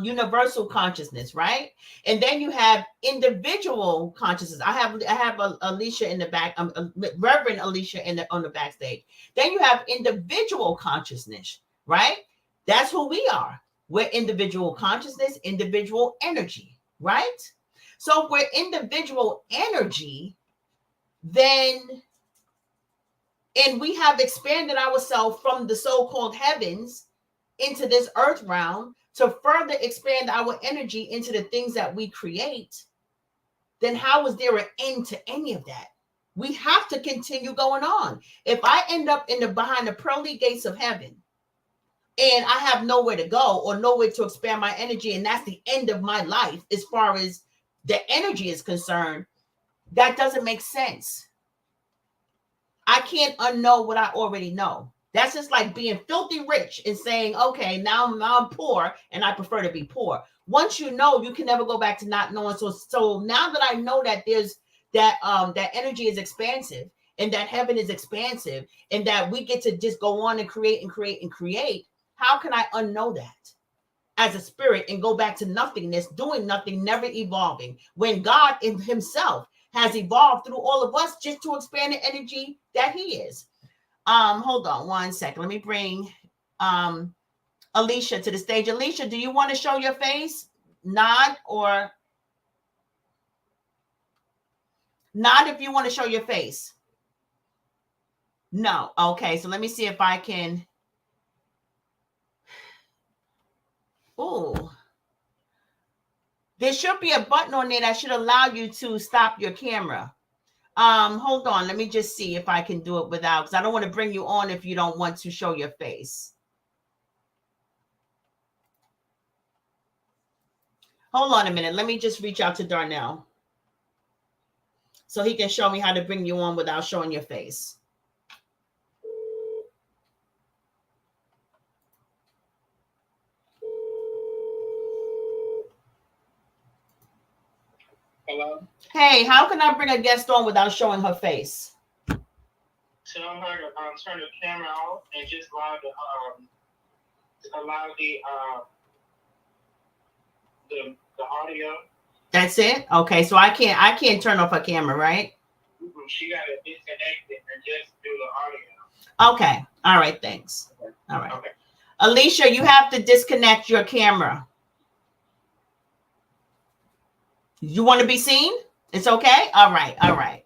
Universal consciousness, right? And then you have individual consciousness. I have Alicia in the back, Reverend Alicia in the on the backstage. Then you have individual consciousness, right? That's who we are. We're individual consciousness, individual energy, right? So if we're individual energy, then and we have expanded ourselves from the so-called heavens into this earth realm to further expand our energy into the things that we create, then how is there an end to any of that? We have to continue going on. If I end up in the behind the pearly gates of heaven and I have nowhere to go or nowhere to expand my energy, and that's the end of my life as far as the energy is concerned, that doesn't make sense. I can't unknow what I already know. That's just like being filthy rich and saying, okay, now I'm poor and I prefer to be poor. Once you know, you can never go back to not knowing. So now that I know that there's that energy is expansive and that heaven is expansive and that we get to just go on and create and create and create, how can I unknow that as a spirit and go back to nothingness, doing nothing, never evolving, when God in himself has evolved through all of us just to expand the energy that he is. Hold on 1 second. Let me bring Alicia to the stage. Alicia, do you want to show your face? Nod if you want to show your face. No. Okay, so let me see if I can. Oh, there should be a button on there that should allow you to stop your camera. Hold on, let me just see if I can do it without, because I don't want to bring you on if you don't want to show your face. Hold on a minute. Let me just reach out to Darnell so he can show me how to bring you on without showing your face. Hello? Hey, how can I bring a guest on without showing her face? Tell her to turn the camera off and just allow the audio. That's it? Okay, so I can't turn off her camera, right? She got to disconnect it and just do the audio. Okay. All right, thanks. All right. Okay. Alicia, you have to disconnect your camera. You want to be seen? It's okay? All right. All right.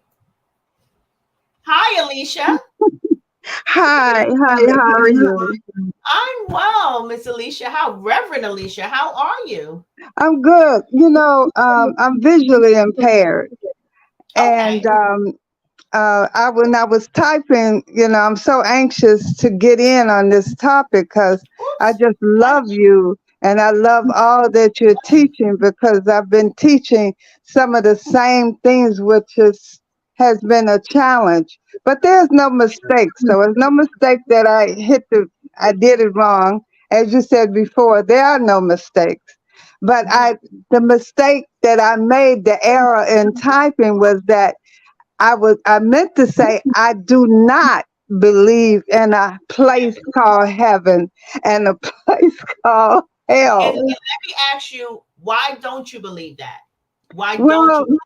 Hi, Alicia. Hi, how are you? I'm well, Miss Alicia. Reverend Alicia, how are you? I'm good. I'm visually impaired, Okay. and when I was typing, I'm so anxious to get in on this topic because I Oops. just love you and I love all that you're teaching because I've been teaching some of the same things, has been a challenge. But there's no mistake, so it's no mistake that I did it wrong. As you said before, there are no mistakes. But the mistake that I made, the error in typing was that I meant to say I do not believe in a place called heaven and a place called And hell. let me ask you, why don't you believe that? Why don't Well, you?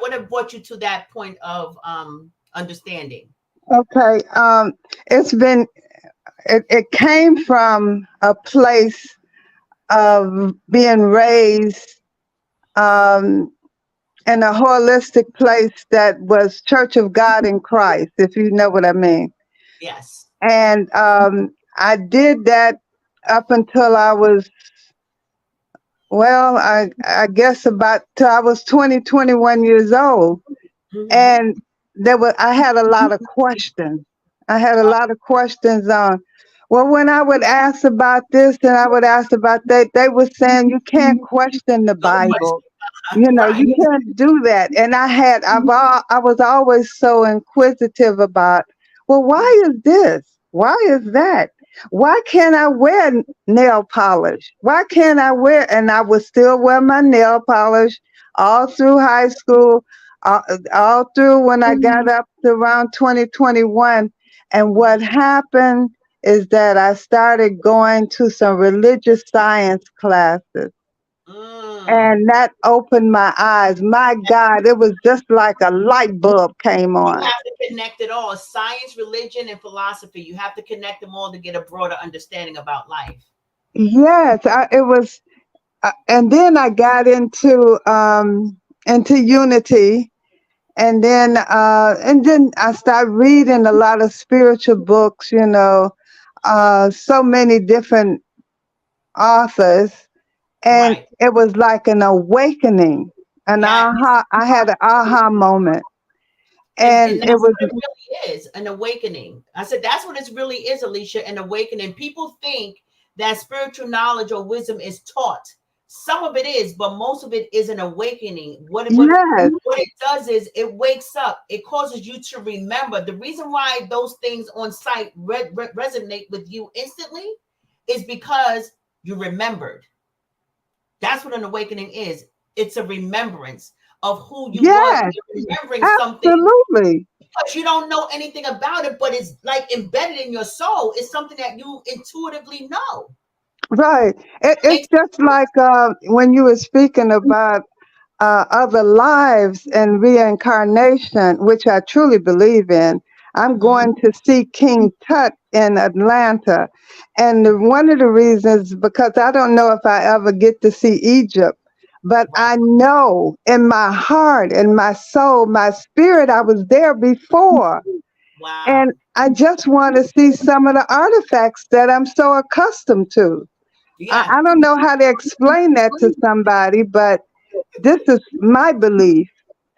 What have brought you to that point of understanding? okay. It came from a place of being raised um, in a holistic place that was Church of God in Christ, if you know what I mean. Yes. And I did that up until I was, well, I guess about till I was 20, 21 years old. Mm-hmm. And I had a lot of questions. I had a lot of questions on. Well, when I would ask about this and I would ask about that, they were saying you can't question the No question. Bible. You know, Right. you can't do that. And I was always so inquisitive about, well, why is this? Why is that? Why can't I wear nail polish? Why can't I wear? And I would still wear my nail polish all through high school, all, all through when I got up to around 2021. And what happened is that I started going to some religious science classes. Mm. And that opened my eyes. My God, it was just like a light bulb came You on. have to connect it all: science, religion, and philosophy. You have to connect them all to get a broader understanding about life. Yes, it was, and then I got into unity, and then I started reading a lot of spiritual books. You know, so many different authors, and Right. it was like an awakening, an Yes. aha. I had an aha moment, And and it that's was what it really is, an awakening. I said that's what it really is, Alicia, an awakening. People think that spiritual knowledge or wisdom is taught. Some of it is, but most of it is an awakening. yes, What it does is it wakes up. It causes you to remember. The reason why those things on site resonate with you instantly is because you remembered. That's what an awakening is. It's a remembrance of who you was. yes, You're remembering something absolutely. because you don't know anything about it, but it's like embedded in your soul. It's something that you intuitively know. Right. It It's makes just like when you were speaking about other lives and reincarnation, which I truly believe in. I'm Mhm. going to see King Tut in Atlanta. And one of the reasons, because I don't know if I ever get to see Egypt, but Right. I know in my heart, in my soul, my spirit, I was there before. And Wow. I just want to see some of the artifacts that I'm so accustomed to. Yeah. I don't know how to explain that to somebody, but this is my belief,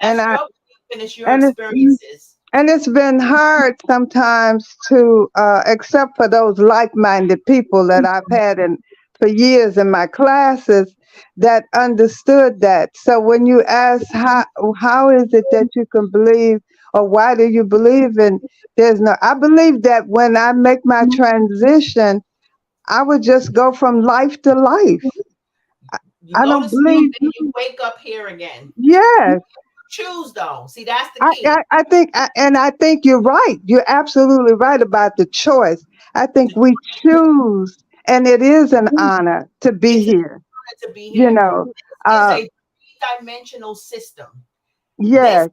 and That's I your belief and it's your and it's experiences. and it's been hard sometimes to accept for those like-minded people that I've had in for years in my classes that understood that. So when you ask how is it that you can believe or why do you believe in there's no I believe that when I make my transition, I would just go from life to life. You I go don't to sleep believe. and you wake up here again. Yes, Choose though. See, that's the key. I think, and I think you're right. You're absolutely right about the choice. I think we choose, and it is an honor to be It's an here. honor to be You here. know, This is uh, a three-dimensional system. This yes,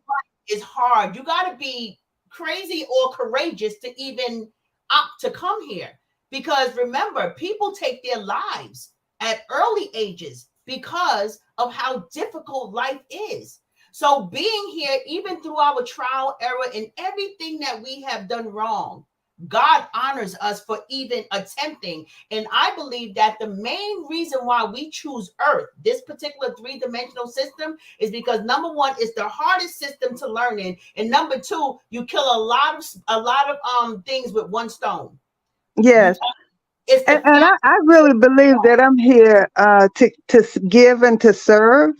is hard. You got to be crazy or courageous to even opt to come here. Because remember, people take their lives at early ages because of how difficult life is. So being here, even through our trial era and everything that we have done wrong, God honors us for even attempting. And I believe that the main reason why we choose Earth, this particular three-dimensional system, is because number one, it's the hardest system to learn in, and number two, you kill a lot of things with one stone. You yes. it's the And fast. I really believe that I'm here to give and to serve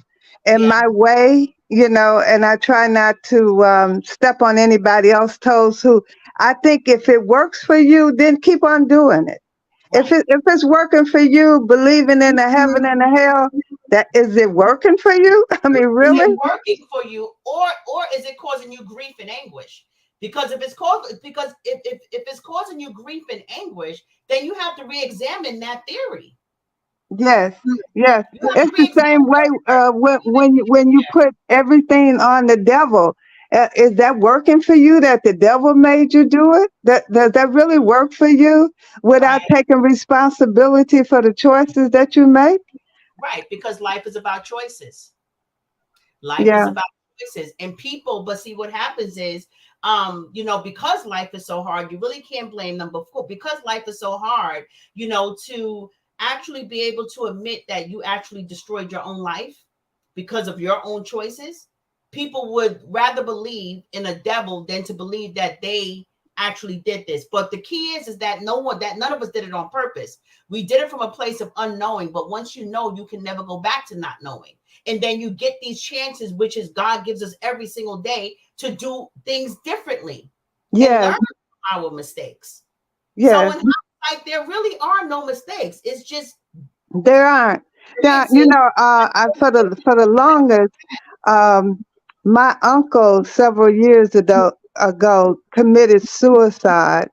in Yeah, my way, you know, and I try not to step on anybody else's toes. Who I think if it works for you, then keep on doing it. right. If it's working for you, believing in a heaven and a hell, that is it working for you? I mean, Is it really? working for you, or is it causing you grief and anguish? Because if it's causing you grief and anguish, then you have to re-examine that theory. Yes, yes. You have to It's the same re-examine way when you put everything on the devil. Is that working for you? That the devil made you do it? That does that really work for you without right, taking responsibility for the choices that you make? right, because life is about choices. Life is Yeah. about choices and people. But see, what happens is, because life is so hard, you really can't blame them. Before, because life is so hard, to actually be able to admit that you actually destroyed your own life because of your own choices, people would rather believe in a devil than to believe that they actually did this. But the key is that none of us did it on purpose. We did it from a place of unknowing. But once you know, you can never go back to not knowing. And then you get these chances, which is God gives us every single day to do things differently and Yes, learn from our mistakes. So in yes, hindsight, there really are no mistakes. It's just there aren't. Now, you experiences. know, for the longest, um, my uncle several years ago committed suicide,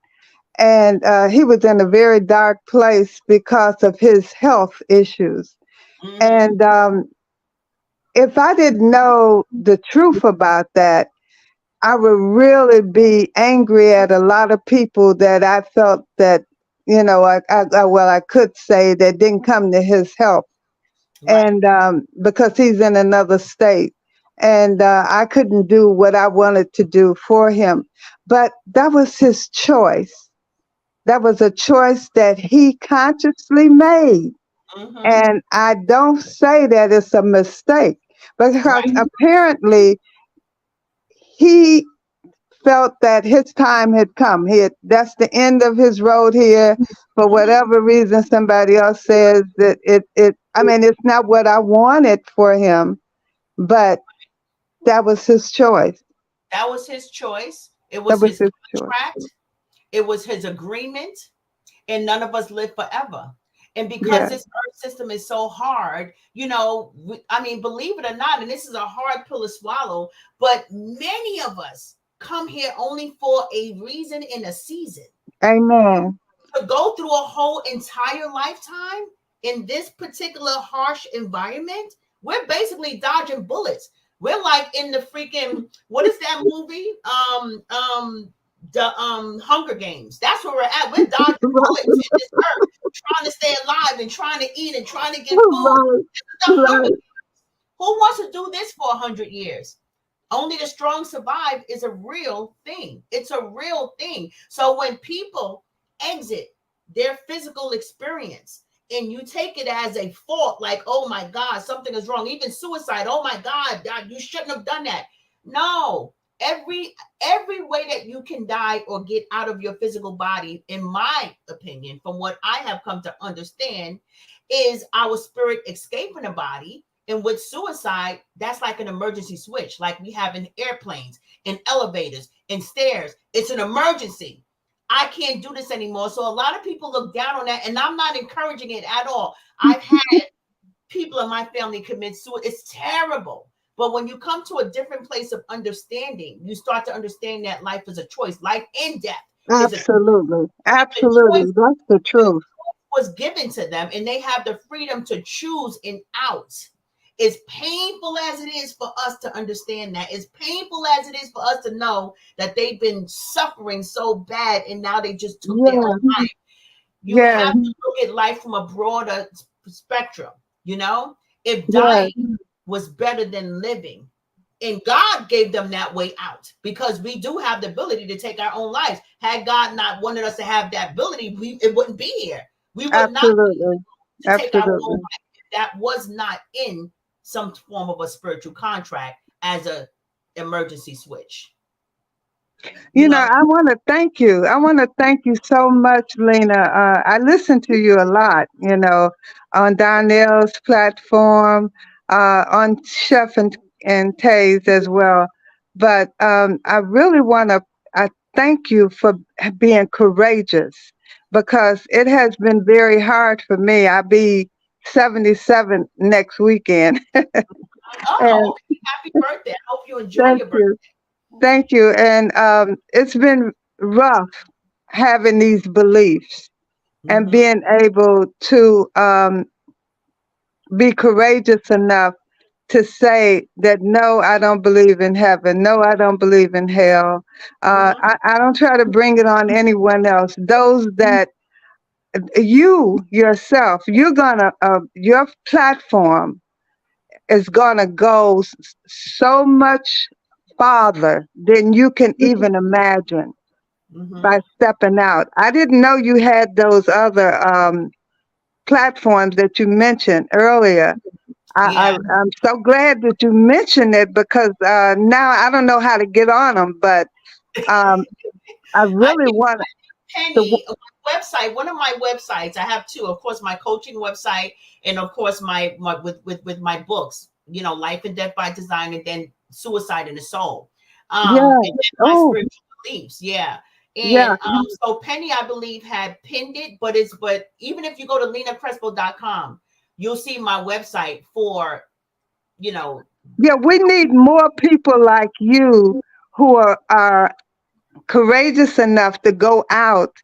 and he was in a very dark place because of his health issues. Mm-hmm. And if I didn't know the truth about that, I would really be angry at a lot of people that I felt that, well, I could say that didn't come to his help. Right. And because he's in another state. And I couldn't do what I wanted to do for him. But that was his choice. That was a choice that he consciously made. Mm-hmm. And I don't say that it's a mistake because Right. apparently he felt that his time had come. That's the end of his road here. For Mm-hmm. whatever reason, somebody else says that I mean, it's not what I wanted for him, but that was his choice. That was his choice. It That was was his his choice. contract. It was his agreement. And none of us live forever. And because Yeah. this earth system is so hard, I mean, believe it or not, and this is a hard pill to swallow, but many of us come here only for a reason and a season. Amen. To go through a whole entire lifetime in this particular harsh environment, we're basically dodging bullets. We're like in the freaking, what is that movie? The Hunger Games. That's where we're at. We're dodging bullets in this earth, trying to stay alive and trying to eat and trying to get food. Right. The Hunger. Right. Who wants to do this for 100 years? Only the strong survive is a real thing. It's a real thing. So when people exit their physical experience and you take it as a fault, like, oh my God, something is wrong, even suicide, oh my God, you shouldn't have done that. No, every way that you can die or get out of your physical body, in my opinion, from what I have come to understand, is our spirit escaping the body. And with suicide, that's like an emergency switch, like we have in airplanes, in elevators, in stairs. It's an emergency. I can't do this anymore. So a lot of people look down on that, and I'm not encouraging it at all. I've had people in my family commit suicide. It's terrible. But when you come to a different place of understanding, you start to understand that life is a choice. Life and death is a Absolutely. choice Absolutely. That's the truth. was given to them, and they have the freedom to choose an out. As painful as it is for us to understand that, as painful as it is for us to know that they've been suffering so bad and now they just took their own Yeah. life, you Yeah. have to look at life from a broader spectrum. If Yeah. dying was better than living, and God gave them that way out, because we do have the ability to take our own lives. Had God not wanted us to have that ability, it wouldn't be here. We would not Absolutely. to take our own Absolutely. life if that was not in some form of a spiritual contract as a emergency switch. You You know, know, I want to thank you. I want to thank you so much, Lena. I listen to you a lot, on Donnell's platform, on Chef and Tay's as well. But I really want to I thank you for being courageous because it has been very hard for me. I'll be 77 next weekend. oh, And okay. Happy birthday. I hope you enjoy thank your birthday. you. Thank you. And it's been rough having these beliefs and Mm-hmm. being able to be courageous enough to say that no, I don't believe in heaven. No, I don't believe in hell. Mm-hmm. I don't try to bring it on anyone else. Those that you yourself, your platform is gonna go so much farther than you can even imagine Mm-hmm. by stepping out. I didn't know you had those other platforms that you mentioned earlier. Yeah. I'm so glad that you mentioned it because now I don't know how to get on them, but um, I I really want to. Penny, website, one of my websites, I have two, of course, my coaching website, and of course my with my books, Life and Death by Design, and then Suicide and the Soul, Yeah. and then my Oh, spiritual beliefs. Yeah. yeah. And so Penny, I believe, had pinned it, but even if you go to lenacrespo.com, you'll see my website for, you know, Yeah. We need more people like you who are courageous enough to go out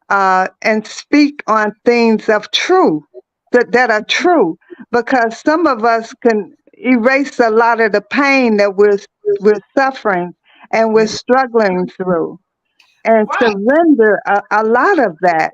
and speak on things of truth that are true, because some of us can erase a lot of the pain that we're suffering and we're struggling through, and right. surrender a lot of that.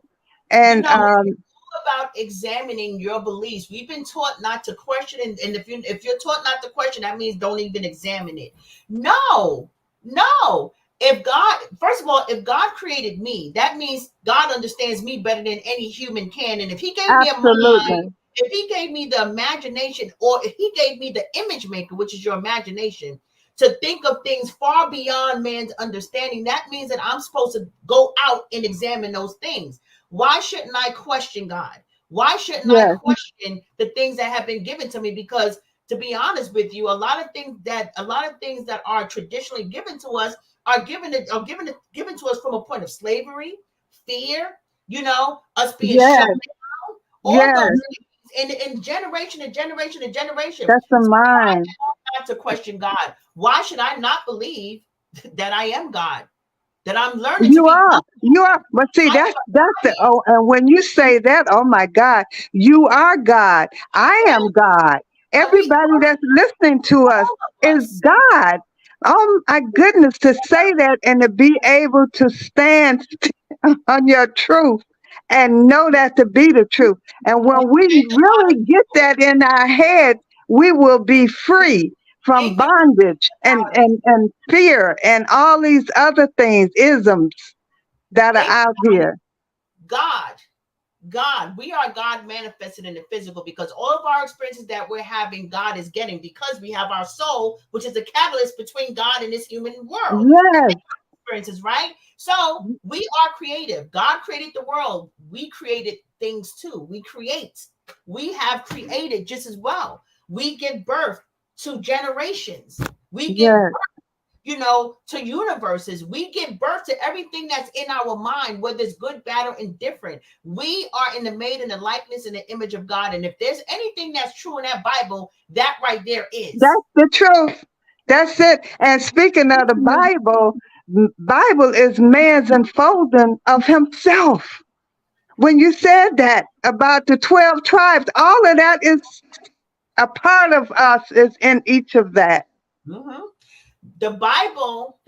And About examining your beliefs. We've been taught not to question, and if you're taught not to question, that means don't even examine it. No, no. If God, first of all, if God created me, that means God understands me better than any human can. And if He gave me a mind, absolutely, if He gave me the imagination, or if He gave me the image maker, which is your imagination, to think of things far beyond man's understanding, that means that I'm supposed to go out and examine those things. Why shouldn't I question God? Why shouldn't I yes, question the things that have been given to me? Because to be honest with you, a lot of things that are traditionally given to us are given to us from a point of slavery, fear, us being shut yes, down, all those yes. things, and generation and generation and generation. That's the So why mind. not to question God? Why should I not believe that I am God? That I'm learning to You become. are. You are. But see, I that's the. Oh, and when you say that, oh my God, you are God. I am. am God. So we, Everybody that's listening to us all of is us, God. Oh my goodness, to say that and to be able to stand on your truth and know that to be the truth. And when we really get that in our head, we will be free from thank you, bondage and fear and all these other things, isms that are thank out here. God. God, we are God manifested in the physical, because all of our experiences that we're having, God is getting, because we have our soul, which is the catalyst between God and this human world. Yes, Experiences, right? So we are creative. God created the world. We created things too. We have created just as well. We give birth to generations. We give yes, to universes. We give birth to everything that's in our mind, whether it's good, bad, or indifferent. We are in the made in the likeness and the image of God. And if there's anything that's true in that Bible, that right there is. that's the truth. That's it. And speaking of the Bible, Bible is man's unfolding of himself. When you said that about the 12 tribes, all of that is a part of us, is in each of that. Mhm. The Bible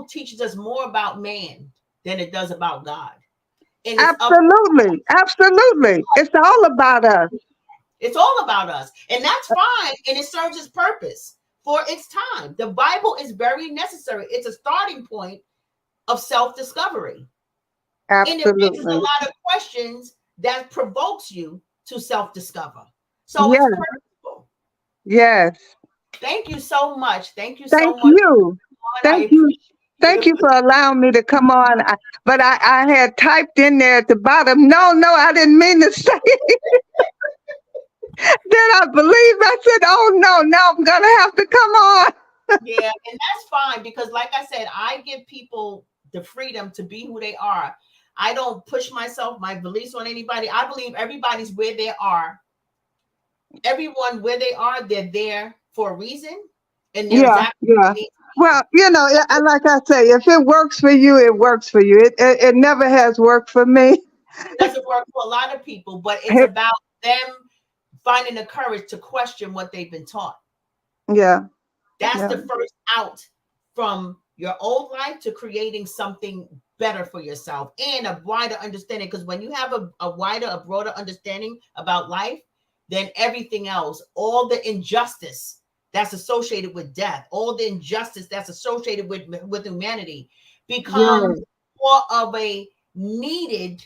teaches us more about man than it does about God. And it's up Absolutely. Absolutely. It's all about us. It's all about us. And that's fine. And it serves its purpose for its time. The Bible is very necessary. It's a starting point of self-discovery. And it raises a Absolutely. lot of questions that provokes you to self-discover. So it's Yes. purposeful. Yes. Thank you so much. Thank you Thank so much, you. Juan. I Thank you. appreciate Thank you. you for allowing me to come on. But I had typed in there at the bottom, no, no, I didn't mean to say it. Then I believe I said, oh, no, now I'm going to have to come on. Yeah, and that's fine, because like I said, I give people the freedom to be who they are. I don't push my beliefs on anybody. I believe everybody's where they are. Everyone where they are, they're there for a reason, and they're Yeah, exactly yeah. where they need Well, yeah, and like I say, if it works for you, it works for you. It never has worked for me. It doesn't work for a lot of people, but it's about them finding the courage to question what they've been taught. Yeah, That's yeah, the first out from your old life to creating something better for yourself and a wider understanding. Because when you have a broader understanding about life, then everything else, all the injustice that's associated with death, all the injustice that's associated with humanity, becomes yeah, more of a needed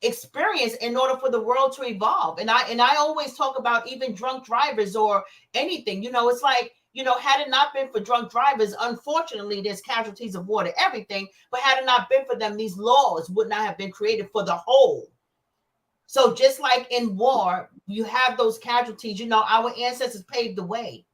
experience in order for the world to evolve. And I always talk about even drunk drivers or anything. It's like had it not been for drunk drivers, unfortunately, there's casualties of war to everything. But had it not been for them, these laws would not have been created for the whole. So just like in war, you have those casualties. Our ancestors paved the way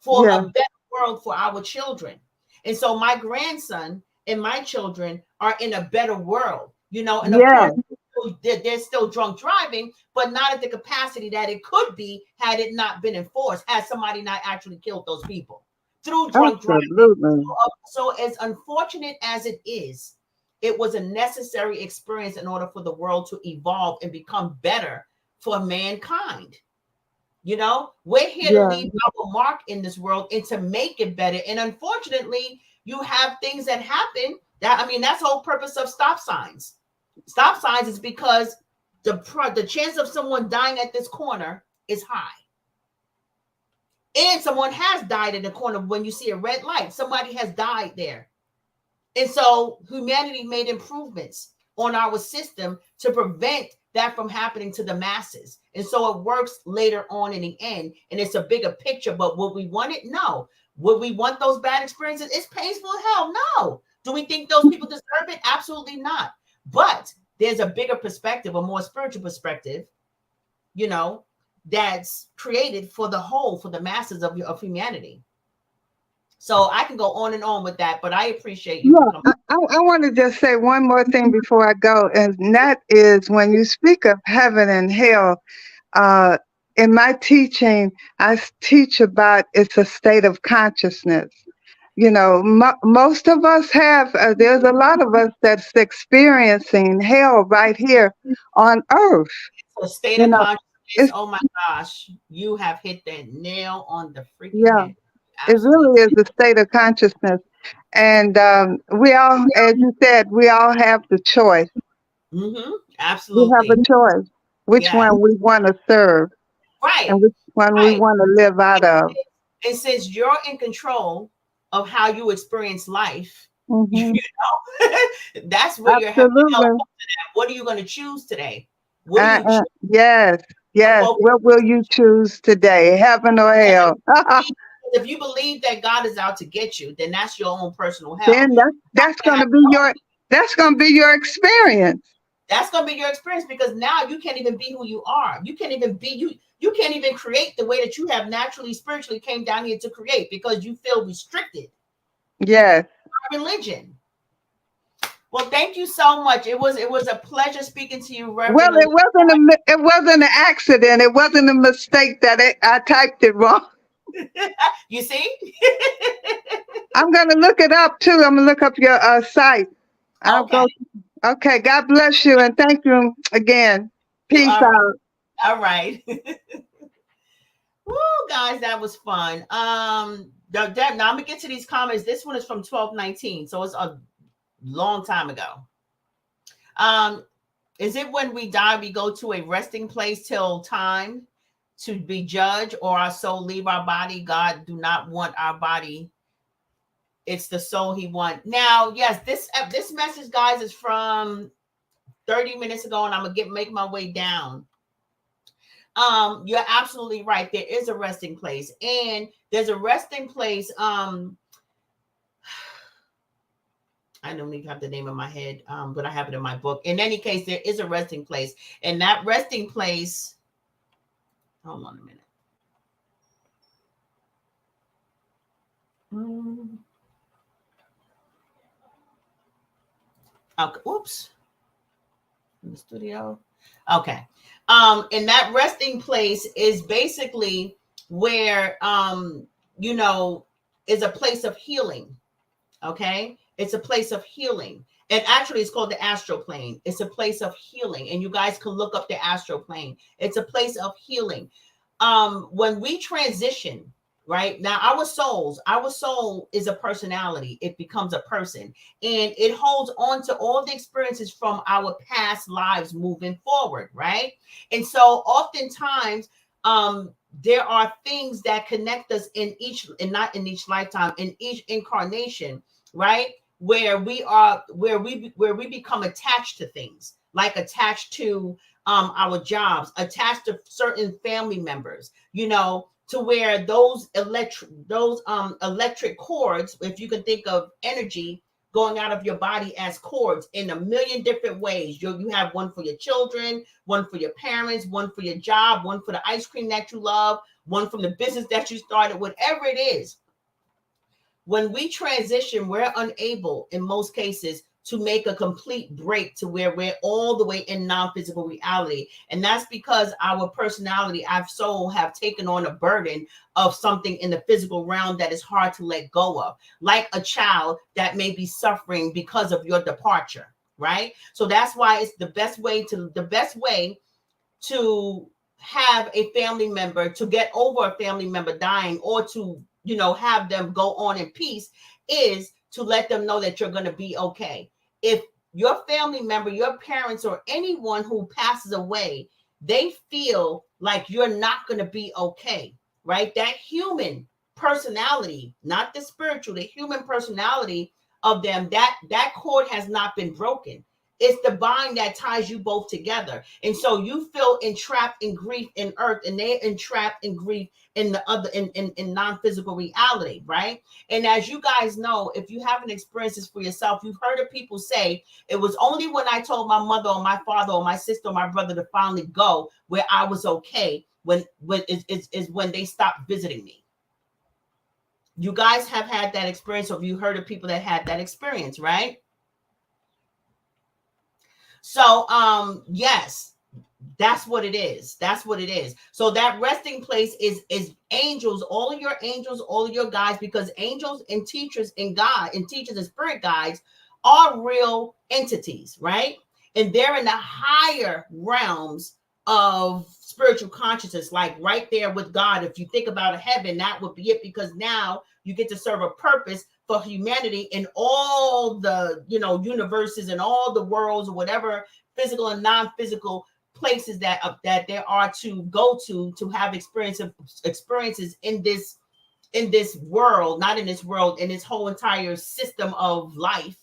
for a better world for our children. And so my grandson and my children are in a better world, and of course, they're still drunk driving, but not at the capacity that it could be had it not been enforced, had somebody not actually killed those people through drunk driving. So as unfortunate as it is, it was a necessary experience in order for the world to evolve and become better for mankind. We're here to leave our mark in this world and to make it better. And unfortunately, you have things that happen that's the whole purpose of stop signs. Stop signs is because the chance of someone dying at this corner is high. And someone has died in the corner when you see a red light. Somebody has died there. And so humanity made improvements on our system to prevent that from happening to the masses. And so it works later on in the end. And it's a bigger picture. But would we want it? No. Would we want those bad experiences? It's painful as hell. No. Do we think those people deserve it? Absolutely not. But there's a bigger perspective, a more spiritual perspective, that's created for the whole, for the masses of humanity. So I can go on and on with that, but I appreciate you. Yeah, I want to just say one more thing before I go, and that is when you speak of heaven and hell, in my teaching, I teach about it's a state of consciousness. Most of us have, there's a lot of us that's experiencing hell right here on earth. A state of consciousness. Oh my gosh, you have hit that nail on the freaking head. It really is a state of consciousness. And we all, as you said, we all have the choice. Absolutely. We have a choice which one we want to serve. Right. And which one we want to live out of. And since you're in control of how you experience life, that's where you're having help. What are you going to choose today? Yes. What will you choose today? Heaven or hell? If you believe that God is out to get you, then that's your own personal hell. Then that's going to be your experience. That's going to be your experience, because now you can't even be who you are. You can't even be you can't even create the way that you have naturally, spiritually came down here to create, because you feel restricted. Yes. By religion. Well, thank you so much. It was a pleasure speaking to you, Reverend. Well, it wasn't an accident. It wasn't a mistake that I typed it wrong. You see? I'm going to look it up too. I'm going to look up your site. Okay. God bless you, and thank you again. Peace out. All right. Woo, guys, that was fun. Now I'm gonna get to these comments. This one is from 12/19, so it's a long time ago. Is it when we die we go to a resting place till time to be judged, or our soul leave our body? God do not want our body. It's the soul he wants. Now, yes, this message, guys, is from 30 minutes ago, and I'm gonna make my way down. You're absolutely right. There is a resting place, and there's a resting place. I don't even have the name in my head, but I have it in my book. In any case, there is a resting place, and that resting place. Hold on a minute. Okay. Oops. In the studio. Okay. And that resting place is basically where, is a place of healing. Okay. It's a place of healing. And actually it's called the astral plane. It's a place of healing. And you guys can look up the astral plane. It's a place of healing. When we transition, right now, our soul is a personality. It becomes a person, and it holds on to all the experiences from our past lives moving forward, right? And so oftentimes there are things that connect us not in each lifetime, in each incarnation, right? Where we become attached to things, like attached to our jobs, attached to certain family members, to where those electric cords, if you can think of energy going out of your body as cords in a million different ways. You have one for your children, one for your parents, one for your job, one for the ice cream that you love, one from the business that you started, whatever it is. When we transition, we're unable in most cases to make a complete break to where we're all the way in non-physical reality. And that's because our personality, our soul, have taken on a burden of something in the physical realm that is hard to let go of, like a child that may be suffering because of your departure, right? So that's why it's the best way to have a family member, to get over a family member dying, or to, have them go on in peace, is to let them know that you're going to be okay. If your family member, your parents, or anyone who passes away, they feel like you're not going to be okay, right? That human personality, not the spiritual, the human personality of them, that cord has not been broken. It's the bind that ties you both together. And so you feel entrapped in grief in earth, and they're entrapped in grief in the other, in non-physical reality, right? And as you guys know, if you haven't experienced this for yourself, you've heard of people say, it was only when I told my mother or my father or my sister or my brother to finally go where I was okay, when when they stopped visiting me. You guys have had that experience, or you heard of people that had that experience, right? So, yes, that's what it is. That's what it is. So that resting place is angels, all of your guides, because angels and teachers and God and teachers and spirit guides are real entities, right? And they're in the higher realms of spiritual consciousness, like right there with God. If you think about a heaven, that would be it, because now you get to serve a purpose for humanity in all the, universes and all the worlds, or whatever physical and non-physical places that there are to go to have experiences in this world, not in this world, in this whole entire system of life,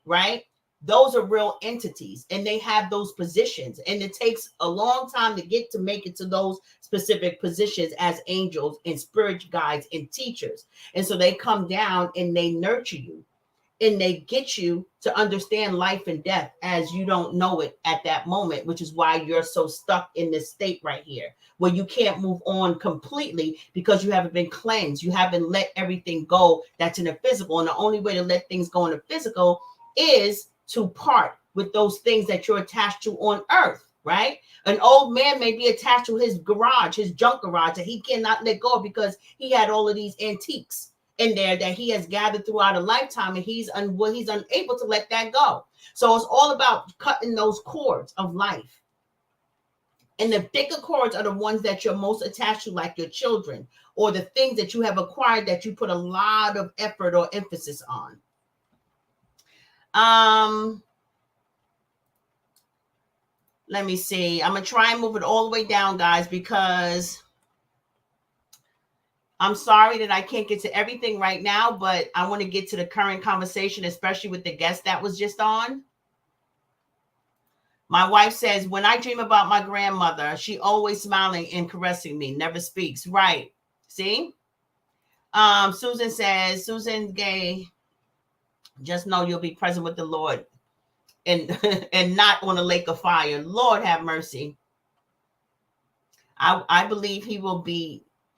right? Those are real entities, and they have those positions, and it takes a long time to make it to those specific positions as angels and spirit guides and teachers. And so they come down and they nurture you, and they get you to understand life and death as you don't know it at that moment, which is why you're so stuck in this state right here, where you can't move on completely because you haven't been cleansed. You haven't let everything go that's in the physical. And the only way to let things go in the physical is to part with those things that you're attached to on earth, right? An old man may be attached to his garage, his junk garage, that he cannot let go of because he had all of these antiques in there that he has gathered throughout a lifetime, and he's unable to let that go. So it's all about cutting those cords of life. And the thicker cords are the ones that you're most attached to, like your children, or the things that you have acquired that you put a lot of effort or emphasis on. Let me see. I'm going to try and move it all the way down, guys, because I'm sorry that I can't get to everything right now, but I want to get to the current conversation, especially with the guest that was just on. My wife says, when I dream about my grandmother, she always smiling and caressing me, never speaks. Right. See? Susan says, Susan Gay, just know you'll be present with the Lord and not on a lake of fire. Lord have mercy. I believe he will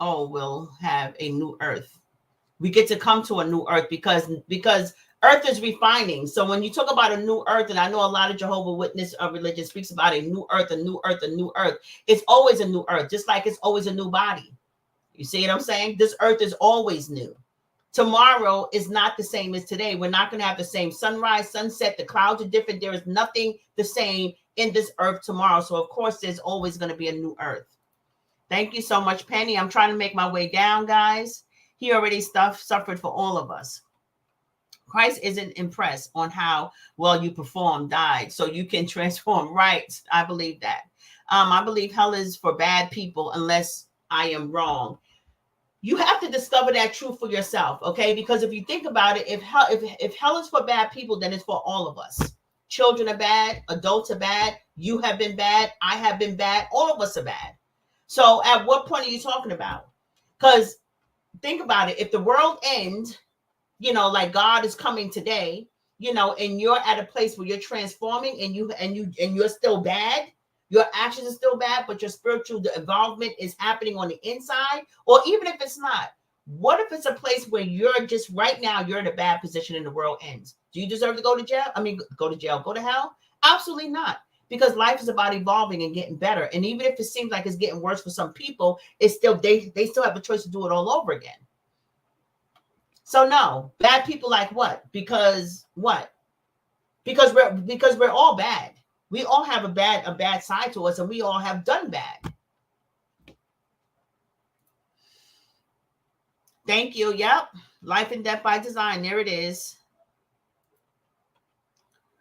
we'll have a new earth. We get to come to a new earth because earth is refining. So when you talk about a new earth, and I know a lot of Jehovah's Witness religion speaks about a new earth, a new earth, a new earth. It's always a new earth, just like it's always a new body. You see what I'm saying? This earth is always new. Tomorrow is not the same as today. We're not going to have the same sunrise, sunset. The clouds are different. There is nothing the same in this earth tomorrow. So, of course, there's always going to be a new earth. Thank you so much, Penny. I'm trying to make my way down, guys. He already suffered for all of us. Christ isn't impressed on how well you perform, died, so you can transform. Right. I believe that. I believe hell is for bad people, unless I am wrong. You have to discover that truth for yourself, okay? Because if you think about it, if hell is for bad people, then it's for all of us. Children are bad, adults are bad, you have been bad, I have been bad, all of us are bad. So at what point are you talking about? Because think about it. If the world ends, you know, like God is coming today, you know, and you're at a place where you're transforming and you're still bad, your actions are still bad, but your spiritual involvement is happening on the inside, or even if it's not, what if it's a place where you're just right now, you're in a bad position and the world ends? Do you deserve to go to jail? I mean, go to jail, go to hell? Absolutely not. Because life is about evolving and getting better. And even if it seems like it's getting worse for some people, it's still, they still have a choice to do it all over again. So no, bad people like what? Because what? Because we're all bad. We all have a bad side to us, and we all have done bad. Thank you. Yep. Life and death by design. There it is.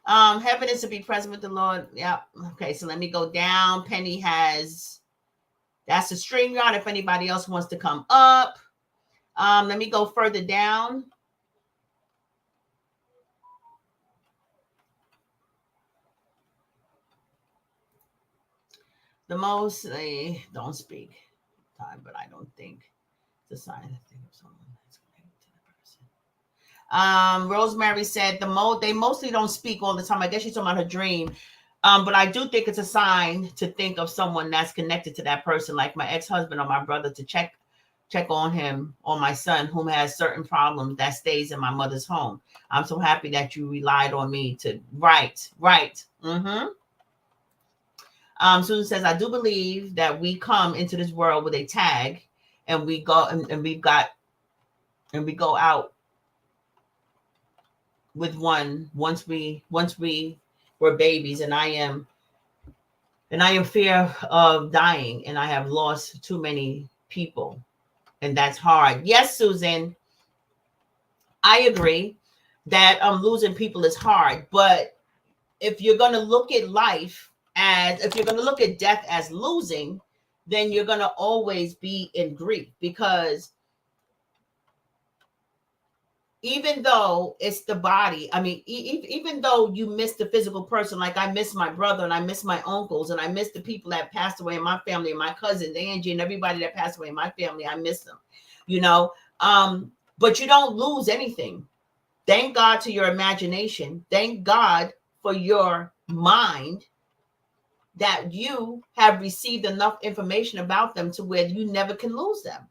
Heaven is to be present with the Lord. Yep. Okay, so let me go down. Penny has, that's the StreamYard if anybody else wants to come up. Let me go further down. The most, they don't speak time, but I don't think the sign of thing of someone that's connected to the person. Rosemary said they mostly don't speak all the time. I guess she's talking about her dream. But I do think it's a sign to think of someone that's connected to that person, like my ex-husband or my brother, to check on him or my son whom has certain problems that stays in my mother's home. I'm so happy that you relied on me to right. Mm-hmm. Susan says, I do believe that we come into this world with a tag and we go and we go out with one once we were babies, and I am fear of dying, and I have lost too many people, and that's hard. Yes, Susan, I agree that losing people is hard, but if you're going to look at life as, if you're going to look at death as losing, then you're going to always be in grief, because even though it's the body, I mean, even though you miss the physical person, like I miss my brother and I miss my uncles and I miss the people that passed away in my family and my cousins, Angie, and everybody that passed away in my family, I miss them, you know, but you don't lose anything. Thank God to your imagination. Thank God for your mind that you have received enough information about them to where you never can lose them.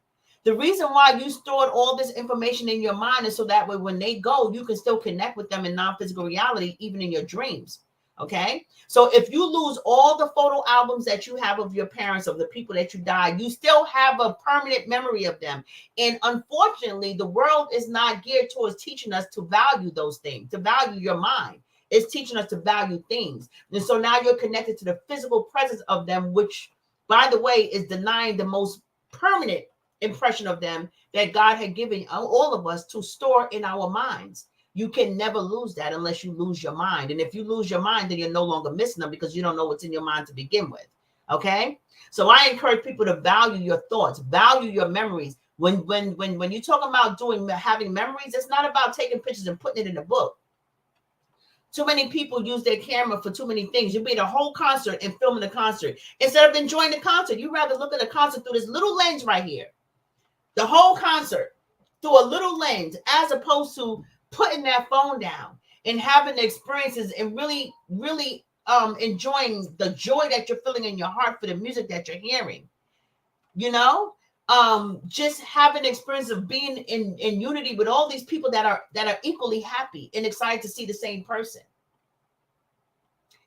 The reason why you stored all this information in your mind is so that way when they go, you can still connect with them in non-physical reality, even in your dreams. Okay. So if you lose all the photo albums that you have of your parents, of the people that you died, you still have a permanent memory of them. And unfortunately, the world is not geared towards teaching us to value those things, to value your mind. It's teaching us to value things. And so now you're connected to the physical presence of them, which, by the way, is denying the most permanent impression of them that God had given all of us to store in our minds. You can never lose that unless you lose your mind. And if you lose your mind, then you're no longer missing them because you don't know what's in your mind to begin with. Okay. So I encourage people to value your thoughts, value your memories. When you talk about having memories, it's not about taking pictures and putting it in a book. Too many people use their camera for too many things. You'll be at a whole concert and filming the concert. Instead of enjoying the concert, you'd rather look at the concert through this little lens right here. The whole concert through a little lens, as opposed to putting that phone down and having the experiences and really, really enjoying the joy that you're feeling in your heart for the music that you're hearing. You know, just having the experience of being in unity with all these people that are equally happy and excited to see the same person.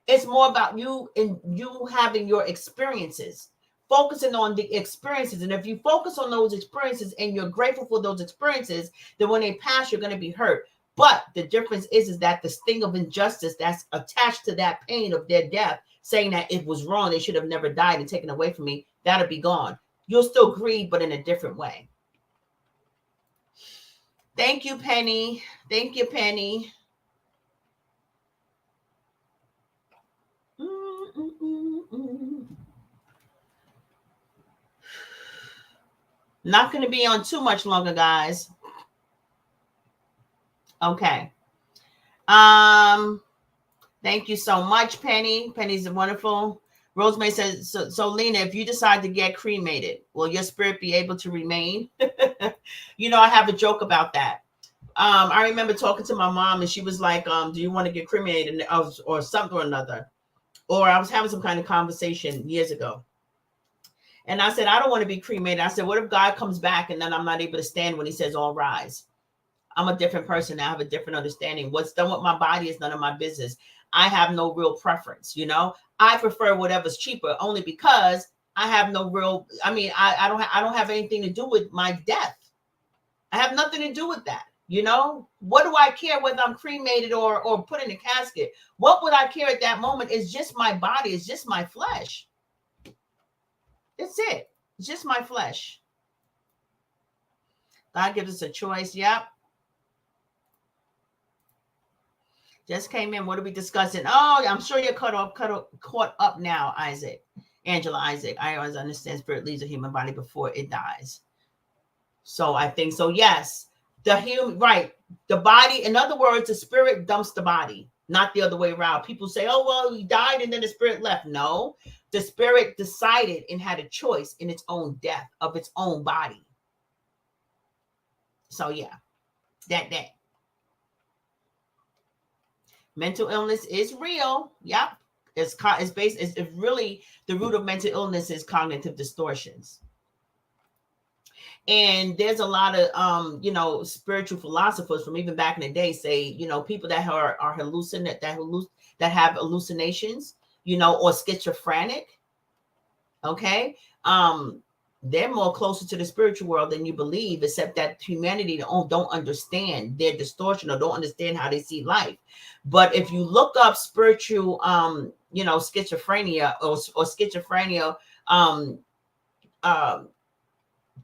It's more about you and you having your experiences, focusing on the experiences. And if you focus on those experiences and you're grateful for those experiences, then when they pass, you're going to be hurt. But the difference is that the sting of injustice that's attached to that pain of their death, saying that it was wrong, they should have never died and taken away from me, that'll be gone. You'll still grieve, but in a different way. Thank you, Penny. Thank you, Penny. Not going to be on too much longer, guys. Okay. Thank you so much, Penny. Penny's wonderful. Rosemary says, so Lena, if you decide to get cremated, will your spirit be able to remain? I have a joke about that. I remember talking to my mom and she was like, do you want to get cremated? Or something or another. Or I was having some kind of conversation years ago. And I said, I don't want to be cremated. I said, what if God comes back and then I'm not able to stand when he says, all rise? I'm a different person. I have a different understanding. What's done with my body is none of my business. I have no real preference. I prefer whatever's cheaper only because I have no real, I don't have anything to do with my death. I have nothing to do with that. What do I care whether I'm cremated or put in a casket? What would I care at that moment? It's just my body. It's just my flesh. That's it. It's just my flesh. God gives us a choice. Yep. Just came in. What are we discussing? Oh, I'm sure you're caught up now, Isaac. Angela Isaac. I always understand spirit leaves a human body before it dies. So I think so. Yes. The human, right. The body, in other words, the spirit dumps the body, not the other way around. People say, oh, well, he died and then the spirit left. No, the spirit decided and had a choice in its own death of its own body. So yeah, that. Mental illness is real. Yep. It's really the root of mental illness is cognitive distortions. And there's a lot of, spiritual philosophers from even back in the day say, people that are hallucinate, that have hallucinations, or schizophrenic. Okay. They're more closer to the spiritual world than you believe, except that humanity don't understand their distortion or don't understand how they see life. But if you look up spiritual, schizophrenia or schizophrenia,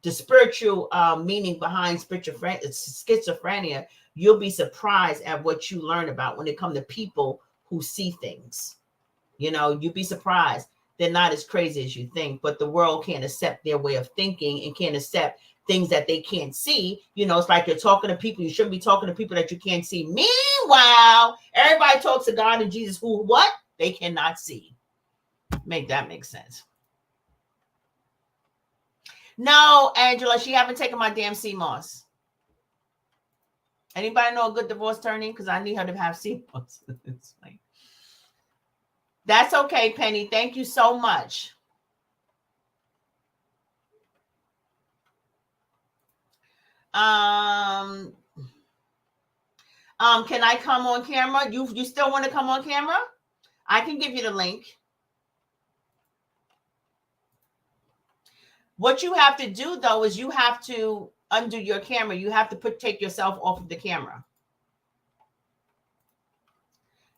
the spiritual meaning behind schizophrenia, you'll be surprised at what you learn about when it comes to people who see things. You'll be surprised. They're not as crazy as you think, but the world can't accept their way of thinking and can't accept things that they can't see. It's like you're talking to people. You shouldn't be talking to people that you can't see. Meanwhile, everybody talks to God and Jesus who what? They cannot see. Make that make sense. No, Angela, she haven't taken my damn CMOS. Anybody know a good divorce attorney? Because I need her to have CMOS. That's okay, Penny. Thank you so much. Can I come on camera? You still want to come on camera? I can give you the link. What you have to do, though, is you have to undo your camera. You have to take yourself off of the camera.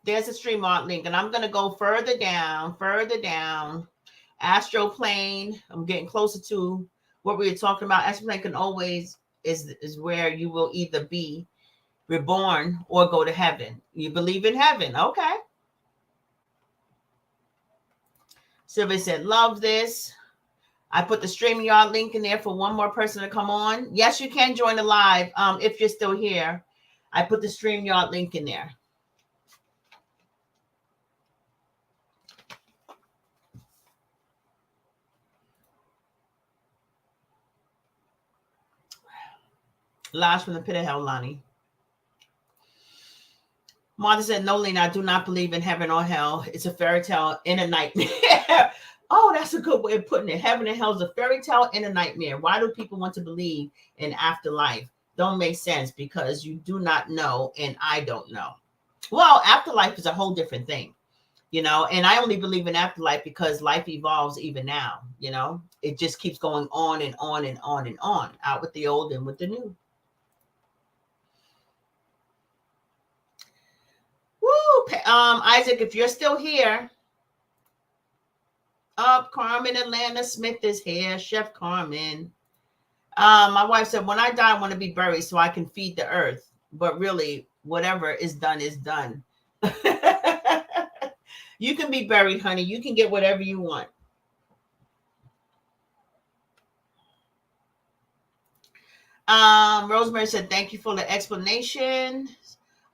There's a StreamYard link, and I'm going to go further down. Astral plane. I'm getting closer to what we were talking about. Astral plane can always is where you will either be reborn or go to heaven. You believe in heaven. Okay. Sylvia said, love this. I put the StreamYard link in there for one more person to come on. Yes, you can join the live if you're still here. I put the StreamYard link in there. Lies from the pit of hell, Lonnie. Martha said, no, Lena, I do not believe in heaven or hell. It's a fairy tale in a nightmare. Oh, that's a good way of putting it. Heaven and hell is a fairy tale in a nightmare. Why do people want to believe in afterlife? Don't make sense because you do not know and I don't know. Well, afterlife is a whole different thing, and I only believe in afterlife because life evolves even now, it just keeps going on and on and on and on, out with the old and with the new. Woo! Isaac, if you're still here, Carmen Atlanta Smith is here. Chef Carmen. My wife said, when I die, I want to be buried so I can feed the earth. But really, whatever is done is done. You can be buried, honey. You can get whatever you want. Rosemary said, thank you for the explanation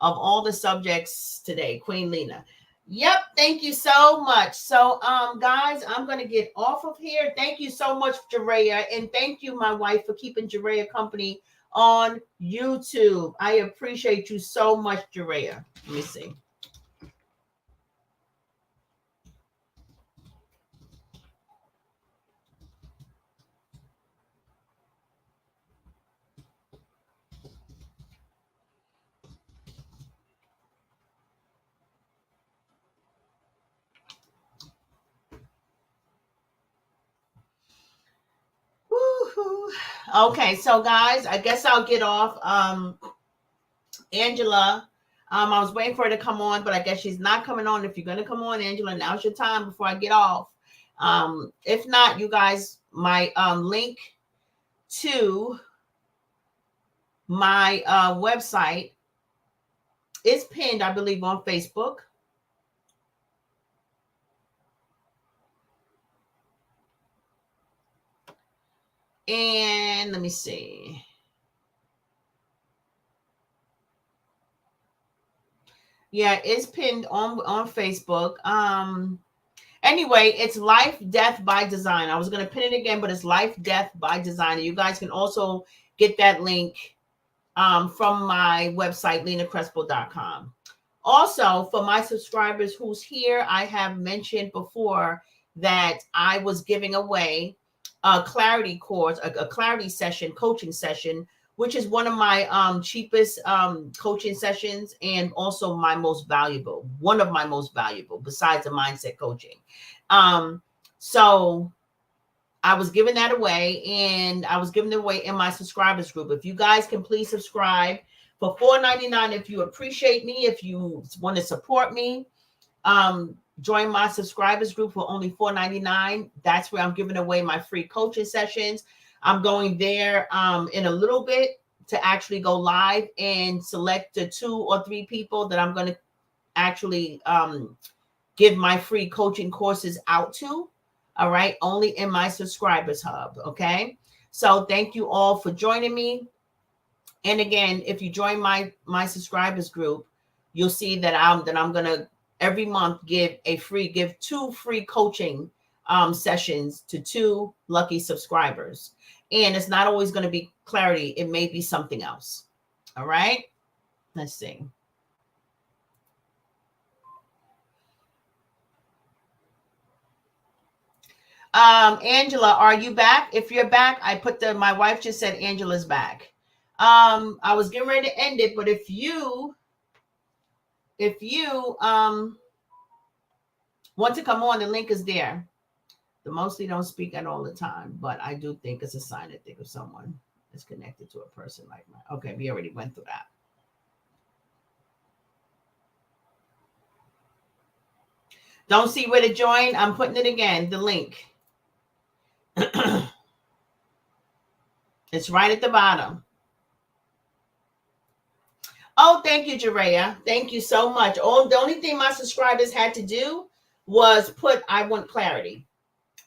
of all the subjects today, Queen Lena. Yep, thank you so much. So, guys, I'm gonna get off of here. Thank you so much, Jerea, and thank you, my wife, for keeping Jerea company on YouTube. I appreciate you so much, Jerea. Let me see. Woo-hoo. Okay, so guys, I guess I'll get off. Angela, I was waiting for her to come on, but I guess she's not coming on. If you're gonna come on, Angela, now's your time before I get off. If not, you guys, my link to my website is pinned, I believe, on Facebook. And let me see. Yeah, it's pinned on Facebook. Anyway, it's Life Death by Design. I was going to pin it again, but it's Life Death by Design. You guys can also get that link from my website, lenacrespo.com. Also, for my subscribers who's here, I have mentioned before that I was giving away a clarity course, a clarity session, coaching session, which is one of my cheapest coaching sessions, and also my most valuable, one of my most valuable besides the mindset coaching. So I was giving that away, and I was giving it away in my subscribers group. If you guys can please subscribe for $4.99, if you appreciate me, if you want to support me, join my subscribers group for only $4.99. That's where I'm giving away my free coaching sessions. I'm going there in a little bit to actually go live and select the 2 or 3 people that I'm going to actually give my free coaching courses out to. All right, only in my subscribers hub. Okay, so thank you all for joining me. And again, if you join my subscribers group, you'll see that I'm gonna every month give 2 free coaching sessions to 2 lucky subscribers. And it's not always going to be clarity. It may be something else. All right, let's see. Angela, are you back? If you're back, my wife just said Angela's back. I was getting ready to end it, but if you want to come on, the link is there. The mostly don't speak at all the time, but I do think it's a sign to think of someone is connected to a person like mine. Okay, we already went through that. Don't see where to join? I'm putting it again, the link. It's right at the bottom. Oh, thank you, Jerea. Thank you so much. Oh, the only thing my subscribers had to do was put, I want clarity.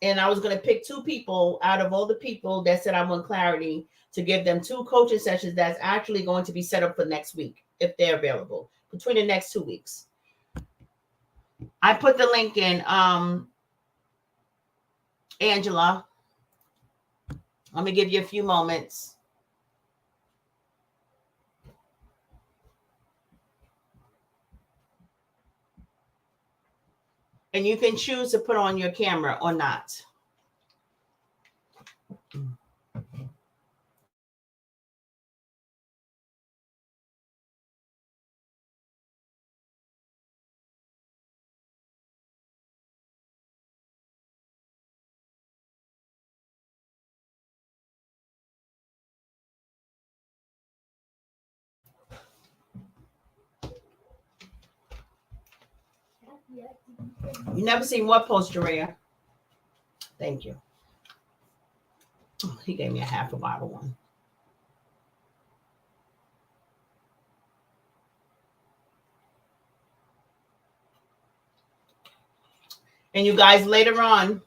And I was going to pick 2 people out of all the people that said I want clarity to give them 2 coaching sessions that's actually going to be set up for next week, if they're available, between the next 2 weeks. I put the link in, Angela. Let me give you a few moments. And you can choose to put on your camera or not. You never seen what post, Jerea? Thank you. He gave me a half a bottle one. And you guys, later on,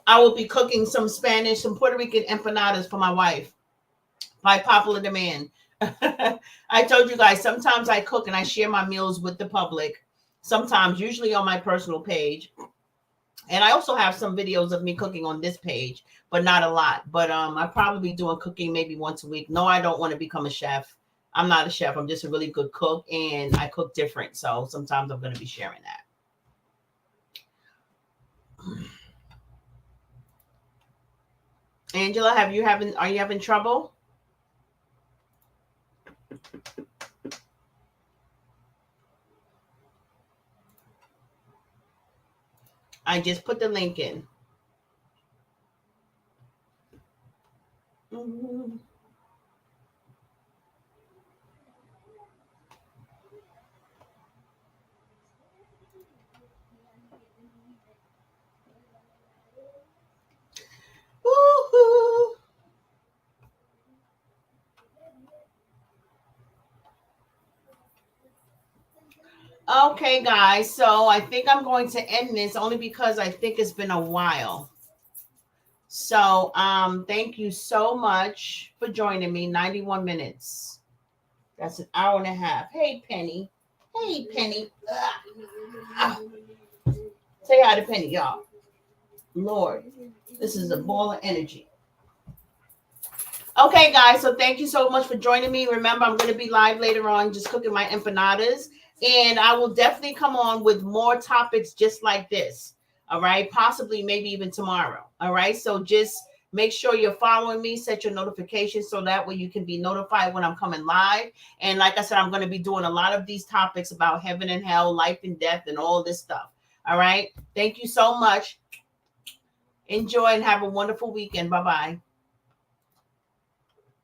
I will be cooking some Spanish, some Puerto Rican empanadas for my wife by popular demand. I told you guys, sometimes I cook and I share my meals with the public. sometimes, usually on my personal page. And I also have some videos of me cooking on this page, but not a lot. But I probably be doing cooking maybe once a week. No, I don't want to become a chef. I'm not a chef. I'm just a really good cook, and I cook different. So sometimes I'm going to be sharing that. Angela, are you having trouble? I just put the link in. Mm-hmm. Woo-hoo. Okay, guys. So I think I'm going to end this only because I think it's been a while. So thank you so much for joining me. 91 minutes. That's an hour and a half. Hey, Penny. Hey, Penny. Say hi to Penny, y'all. Lord, this is a ball of energy. Okay, guys. So thank you so much for joining me. Remember, I'm going to be live later on just cooking my empanadas. And I will definitely come on with more topics just like this. All right. Possibly maybe even tomorrow. All right. So just make sure you're following me, set your notifications so that way you can be notified when I'm coming live. And like I said, I'm going to be doing a lot of these topics about heaven and hell, life and death, and all this stuff. All right. Thank you so much. Enjoy and have a wonderful weekend. Bye-bye.